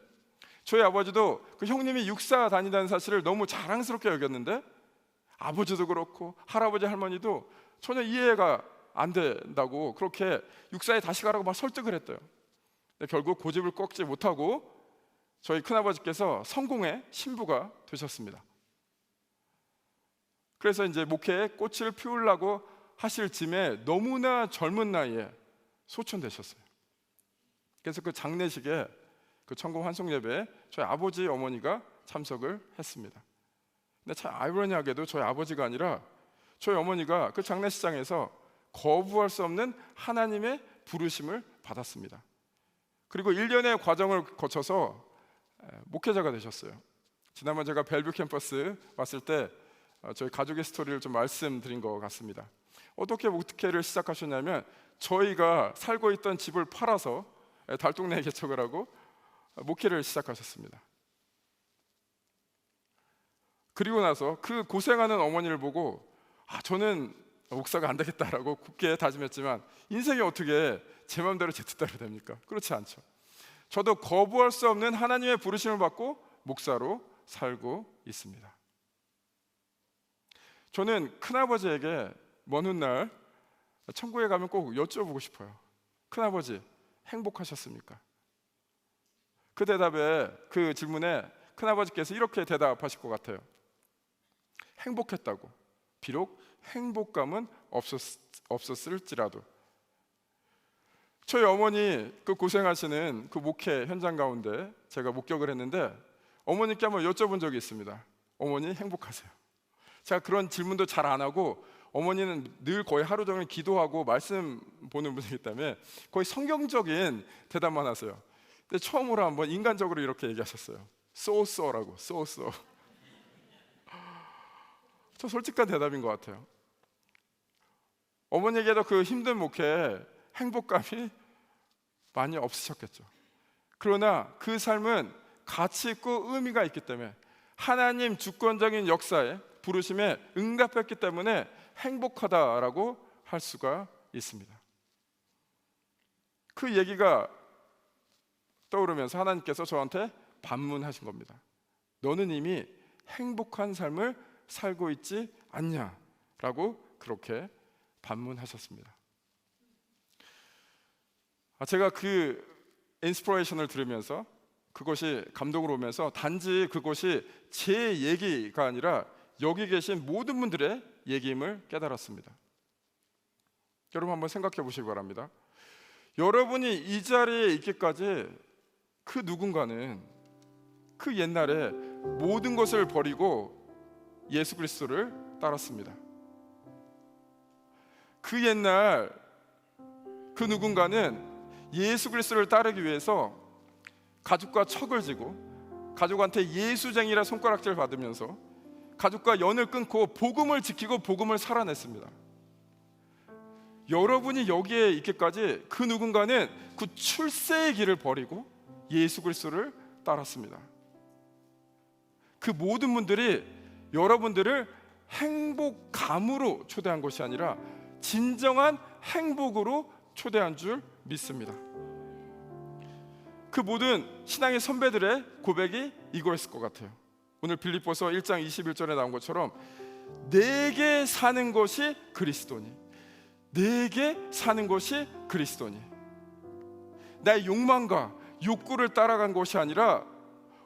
저희 아버지도 그 형님이 육사 다니다는 사실을 너무 자랑스럽게 여겼는데, 아버지도 그렇고 할아버지 할머니도 전혀 이해가 안 된다고 그렇게 육사에 다시 가라고 막 설득을 했대요. 근데 결국 고집을 꺾지 못하고 저희 큰아버지께서 성공의 신부가 되셨습니다. 그래서 이제 목회에 꽃을 피우려고 하실 즈음에 너무나 젊은 나이에 소천되셨어요. 그래서 그 장례식에, 그 천공 환송 예배에 저희 아버지 어머니가 참석을 했습니다. 근데 참 아이러니하게도 저희 아버지가 아니라 저희 어머니가 그 장례식장에서 거부할 수 없는 하나님의 부르심을 받았습니다. 그리고 1년의 과정을 거쳐서 목회자가 되셨어요. 지난번 제가 벨뷰 캠퍼스 왔을 때 저희 가족의 스토리를 좀 말씀드린 것 같습니다. 어떻게 목회를 시작하셨냐면 저희가 살고 있던 집을 팔아서 달동네 개척을 하고 목회를 시작하셨습니다. 그리고 나서 그 고생하는 어머니를 보고 저는 목사가 안 되겠다라고 굳게 다짐했지만 인생이 어떻게 제 마음대로 제 뜻대로 됩니까? 그렇지 않죠. 저도 거부할 수 없는 하나님의 부르심을 받고 목사로 살고 있습니다. 저는 큰아버지에게 먼 훗날 천국에 가면 꼭 여쭤보고 싶어요. 큰아버지 행복하셨습니까? 그 대답에, 그 질문에 큰아버지께서 이렇게 대답하실 것 같아요. 행복했다고. 비록 행복감은 없었을지라도. 저희 어머니 그 고생하시는 그 목회 현장 가운데 제가 목격을 했는데 어머니께 한번 여쭤본 적이 있습니다. 어머니 행복하세요? 제가 그런 질문도 잘 안 하고 어머니는 늘 거의 하루 종일 기도하고 말씀 보는 분이기 때문에 거의 성경적인 대답만 하세요. 근데 처음으로 한번 인간적으로 이렇게 얘기하셨어요. 쏘쏘라고. 쏘쏘. 저 솔직한 대답인 것 같아요. 어머니에게도 그 힘든 목회에 행복감이 많이 없으셨겠죠. 그러나 그 삶은 가치 있고 의미가 있기 때문에 하나님 주권적인 역사에 부르심에 응답했기 때문에 행복하다라고 할 수가 있습니다. 그 얘기가 떠오르면서 하나님께서 저한테 반문하신 겁니다. 너는 이미 행복한 삶을 살고 있지 않냐라고 그렇게 반문하셨습니다. 제가 그 인스피레이션을 들으면서 그것이 감동으로 오면서 단지 그것이 제 얘기가 아니라 여기 계신 모든 분들의 얘기임을 깨달았습니다. 여러분 한번 생각해 보시기 바랍니다. 여러분이 이 자리에 있기까지 그 누군가는 그 옛날에 모든 것을 버리고 예수 그리스도를 따랐습니다. 그 옛날 그 누군가는 예수 그리스도를 따르기 위해서 가족과 척을 지고 가족한테 예수쟁이라 손가락질 받으면서 가족과 연을 끊고 복음을 지키고 복음을 살아냈습니다. 여러분이 여기에 있기까지 그 누군가는 그 출세의 길을 버리고 예수 그리스도를 따랐습니다. 그 모든 분들이 여러분들을 행복감으로 초대한 것이 아니라 진정한 행복으로 초대한 줄 믿습니다. 그 모든 신앙의 선배들의 고백이 이거였을 것 같아요. 오늘 빌립보서 1장 21절에 나온 것처럼 내게 사는 것이 그리스도니, 내게 사는 것이 그리스도니. 나의 욕망과 욕구를 따라간 것이 아니라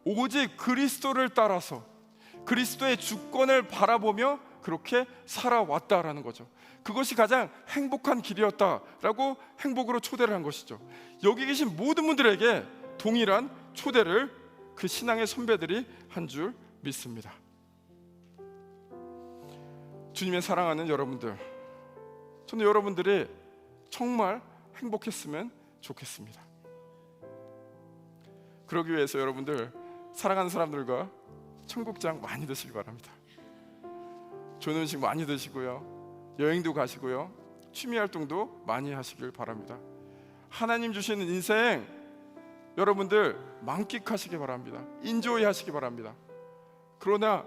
오직 그리스도를 따라서 그리스도의 주권을 바라보며 그렇게 살아왔다라는 거죠. 그것이 가장 행복한 길이었다라고 행복으로 초대를 한 것이죠. 여기 계신 모든 분들에게 동일한 초대를 그 신앙의 선배들이 한 줄 믿습니다. 주님의 사랑하는 여러분들, 저는 여러분들이 정말 행복했으면 좋겠습니다. 그러기 위해서 여러분들 사랑하는 사람들과 청국장 많이 드시기 바랍니다. 좋은 음식 많이 드시고요, 여행도 가시고요, 취미 활동도 많이 하시길 바랍니다. 하나님 주시는 인생 여러분들 만끽하시기 바랍니다. 인조이 하시기 바랍니다. 그러나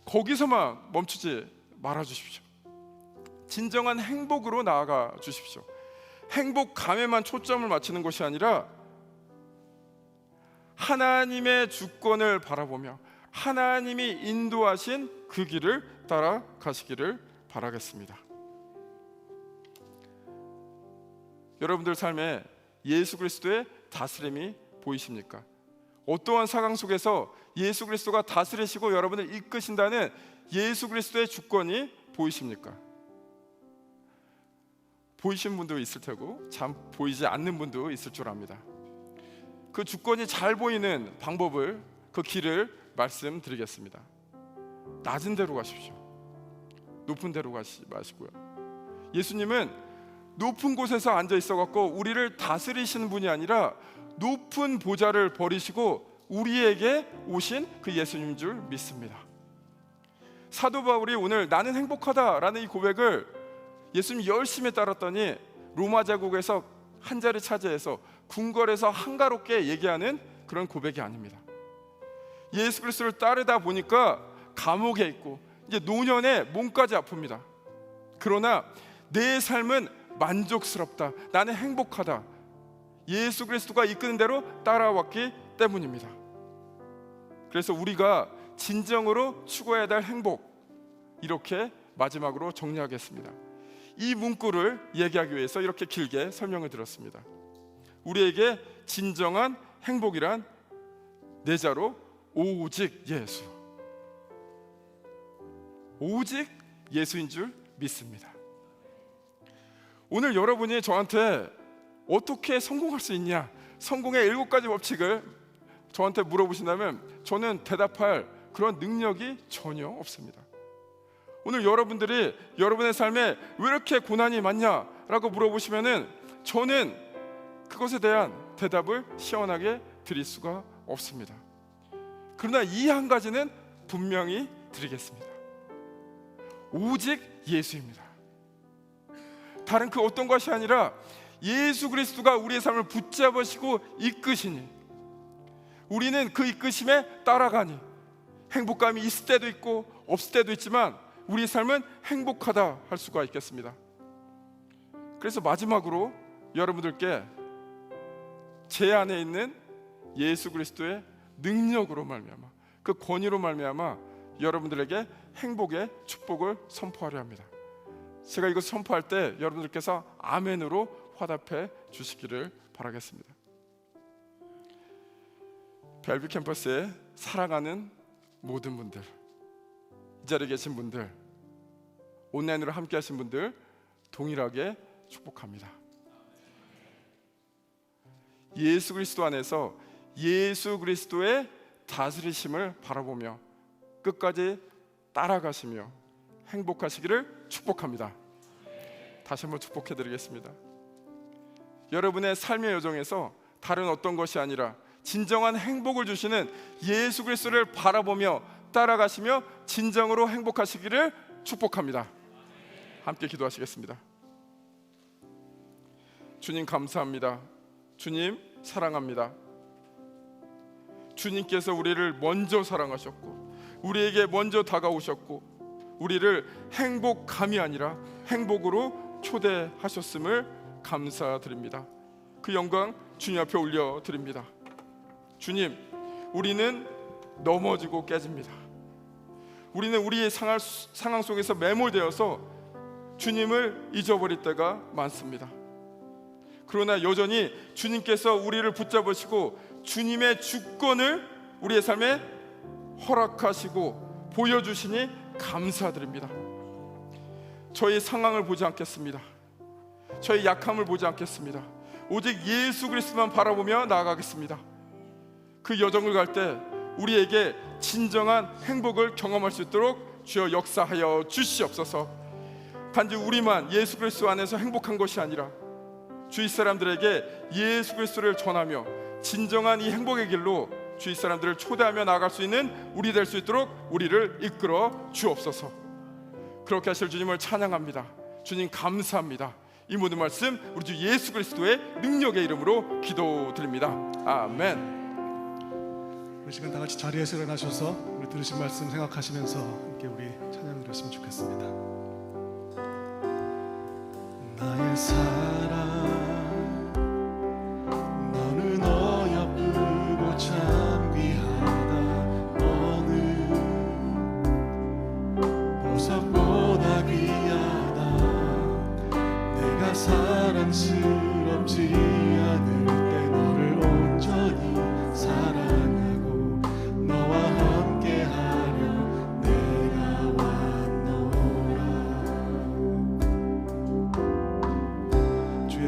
거기서만 멈추지 말아 주십시오. 진정한 행복으로 나아가 주십시오. 행복감에만 초점을 맞추는 것이 아니라 하나님의 주권을 바라보며 하나님이 인도하신 그 길을 따라가시기를 바라겠습니다. 여러분들 삶에 예수 그리스도의 다스림이 보이십니까? 어떠한 상황 속에서 예수 그리스도가 다스리시고 여러분을 이끄신다는 예수 그리스도의 주권이 보이십니까? 보이신 분도 있을 테고 참 보이지 않는 분도 있을 줄 압니다. 그 주권이 잘 보이는 방법을, 그 길을 말씀드리겠습니다. 낮은 데로 가십시오. 높은 데로 가시 마시고요. 예수님은 높은 곳에서 앉아 있어갖고 우리를 다스리시는 분이 아니라 높은 보좌를 버리시고 우리에게 오신 그 예수님인 줄 믿습니다. 사도 바울이 오늘 나는 행복하다라는 이 고백을 예수님 열심히 따랐더니 로마 제국에서 한 자리 차지해서 궁궐에서 한가롭게 얘기하는 그런 고백이 아닙니다. 예수 그리스도를 따르다 보니까 감옥에 있고 이제 노년에 몸까지 아픕니다. 그러나 내 삶은 만족스럽다, 나는 행복하다, 예수 그리스도가 이끄는 대로 따라왔기 때문입니다. 그래서 우리가 진정으로 추구해야 될 행복, 이렇게 마지막으로 정리하겠습니다. 이 문구를 얘기하기 위해서 이렇게 길게 설명을 드렸습니다. 우리에게 진정한 행복이란 네 자로 오직 예수, 오직 예수인 줄 믿습니다. 오늘 여러분이 저한테 어떻게 성공할 수 있냐, 성공의 7가지 법칙을 저한테 물어보신다면 저는 대답할 그런 능력이 전혀 없습니다. 오늘 여러분들이 여러분의 삶에 왜 이렇게 고난이 많냐라고 물어보시면은 저는 그것에 대한 대답을 시원하게 드릴 수가 없습니다. 그러나 이 한 가지는 분명히 드리겠습니다. 오직 예수입니다. 다른 그 어떤 것이 아니라 예수 그리스도가 우리의 삶을 붙잡으시고 이끄시니 우리는 그 이끄심에 따라가니 행복감이 있을 때도 있고 없을 때도 있지만 우리의 삶은 행복하다 할 수가 있겠습니다. 그래서 마지막으로 여러분들께 제 안에 있는 예수 그리스도의 능력으로 말미암아, 그 권위로 말미암아 여러분들에게 행복의 축복을 선포하려 합니다. 제가 이것을 선포할 때 여러분들께서 아멘으로 화답해 주시기를 바라겠습니다. 벨뷰 캠퍼스에 사랑하는 모든 분들, 이 자리에 계신 분들, 온라인으로 함께 하신 분들 동일하게 축복합니다. 예수 그리스도 안에서 예수 그리스도의 다스리심을 바라보며 끝까지 따라가시며 행복하시기를 축복합니다. 다시 한번 축복해 드리겠습니다. 여러분의 삶의 여정에서 다른 어떤 것이 아니라 진정한 행복을 주시는 예수 그리스도를 바라보며 따라가시며 진정으로 행복하시기를 축복합니다. 함께 기도하시겠습니다. 주님 감사합니다. 주님 사랑합니다. 주님께서 우리를 먼저 사랑하셨고 우리에게 먼저 다가오셨고 우리를 행복감이 아니라 행복으로 초대하셨음을 감사드립니다. 그 영광 주님 앞에 올려드립니다. 주님, 우리는 넘어지고 깨집니다. 우리는 우리의 상황 속에서 매몰되어서 주님을 잊어버릴 때가 많습니다. 그러나 여전히 주님께서 우리를 붙잡으시고 주님의 주권을 우리의 삶에 허락하시고 보여주시니 감사드립니다. 저희 상황을 보지 않겠습니다. 저희 약함을 보지 않겠습니다. 오직 예수 그리스도만 바라보며 나아가겠습니다. 그 여정을 갈 때 우리에게 진정한 행복을 경험할 수 있도록 주여 역사하여 주시옵소서. 단지 우리만 예수 그리스도 안에서 행복한 것이 아니라 주위 사람들에게 예수 그리스도를 전하며 진정한 이 행복의 길로 주위 사람들을 초대하며 나아갈 수 있는 우리 될 수 있도록 우리를 이끌어 주옵소서. 그렇게 하실 주님을 찬양합니다. 주님 감사합니다. 이 모든 말씀 우리 주 예수 그리스도의 능력의 이름으로 기도드립니다. 아멘. 우리 시간 다 같이 자리에서 일어나셔서 우리 들으신 말씀 생각하시면서 함께 우리 찬양을 했으면 좋겠습니다. 나의 사랑 너는 어여쁘고 참 귀하다. 너는 보석보다 귀하다. 내가 사랑스럽지 않을 때 너를 온전히 사랑하고 너와 함께하려 내가 왔노라. 주의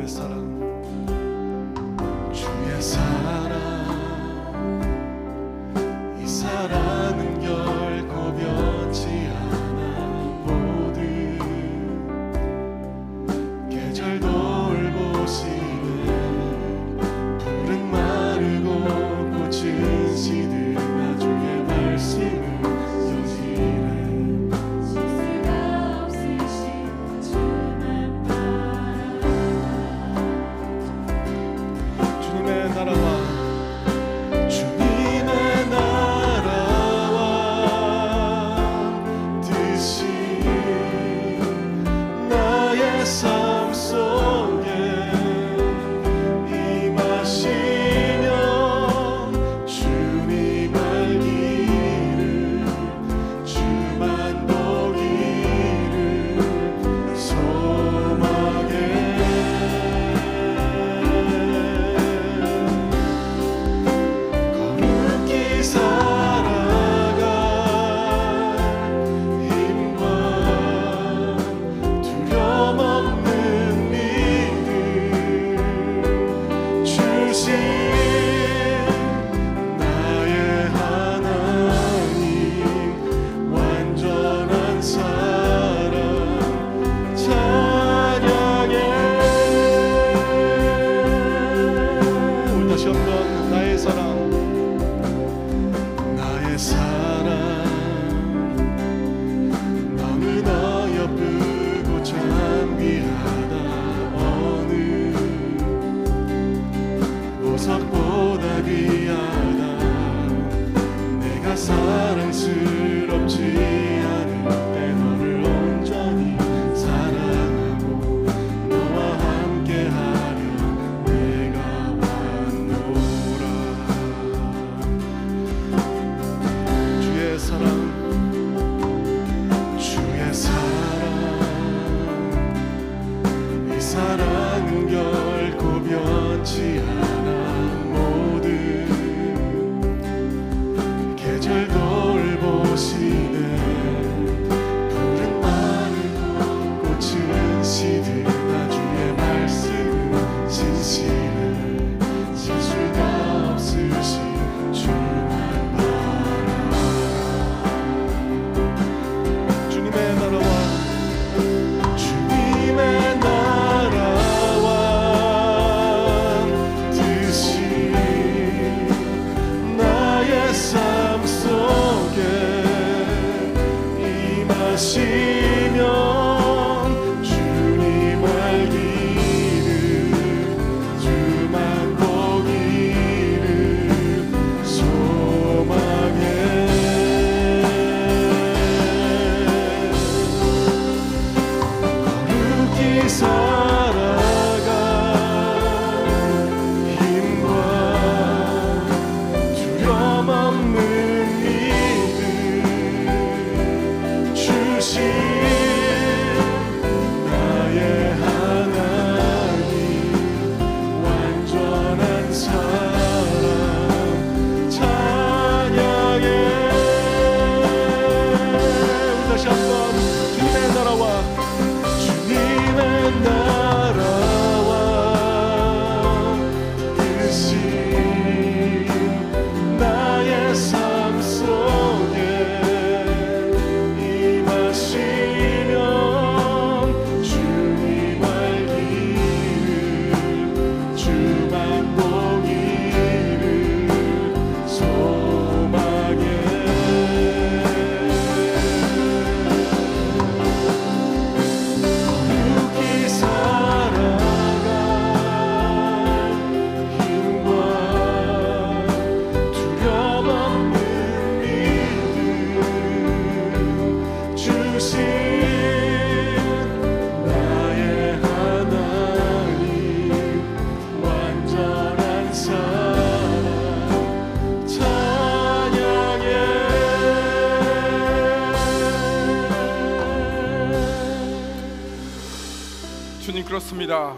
그렇습니다.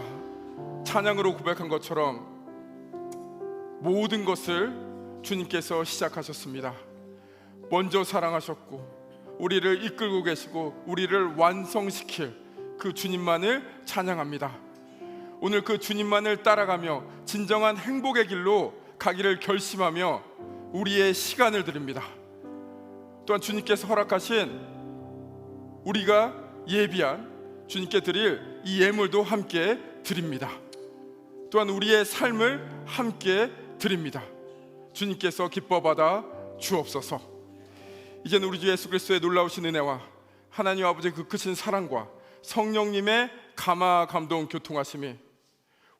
찬양으로 고백한 것처럼 모든 것을 주님께서 시작하셨습니다. 먼저 사랑하셨고 우리를 이끌고 계시고 우리를 완성시킬 그 주님만을 찬양합니다. 오늘 그 주님만을 따라가며 진정한 행복의 길로 가기를 결심하며 우리의 시간을 드립니다. 또한 주님께서 허락하신 우리가 예비한 주님께 드릴 이 예물도 함께 드립니다. 또한 우리의 삶을 함께 드립니다. 주님께서 기뻐 받아 주옵소서. 이제는 우리 주 예수 그리스도의 놀라우신 은혜와 하나님 아버지의 그 크신 사랑과 성령님의 감화 감동 교통하심이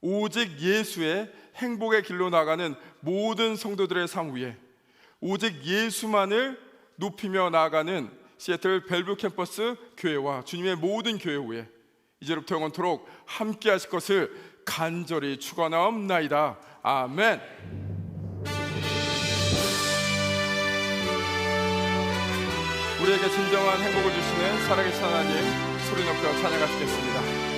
오직 예수의 행복의 길로 나가는 모든 성도들의 삶 위에 오직 예수만을 높이며 나아가는 시애틀 벨뷰 캠퍼스 교회와 주님의 모든 교회 위에 이제로부터 영원토록 함께 하실 것을 간절히 축원하옵나이다. 아멘. 우리에게 진정한 행복을 주시는 살아계신 하나님, 소리 높여 찬양하시겠습니다.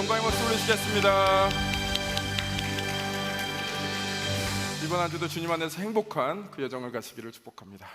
영광의 모습 올리시겠습니다. 이번 한 주도 주님 안에서 행복한 그 여정을 가시기를 축복합니다.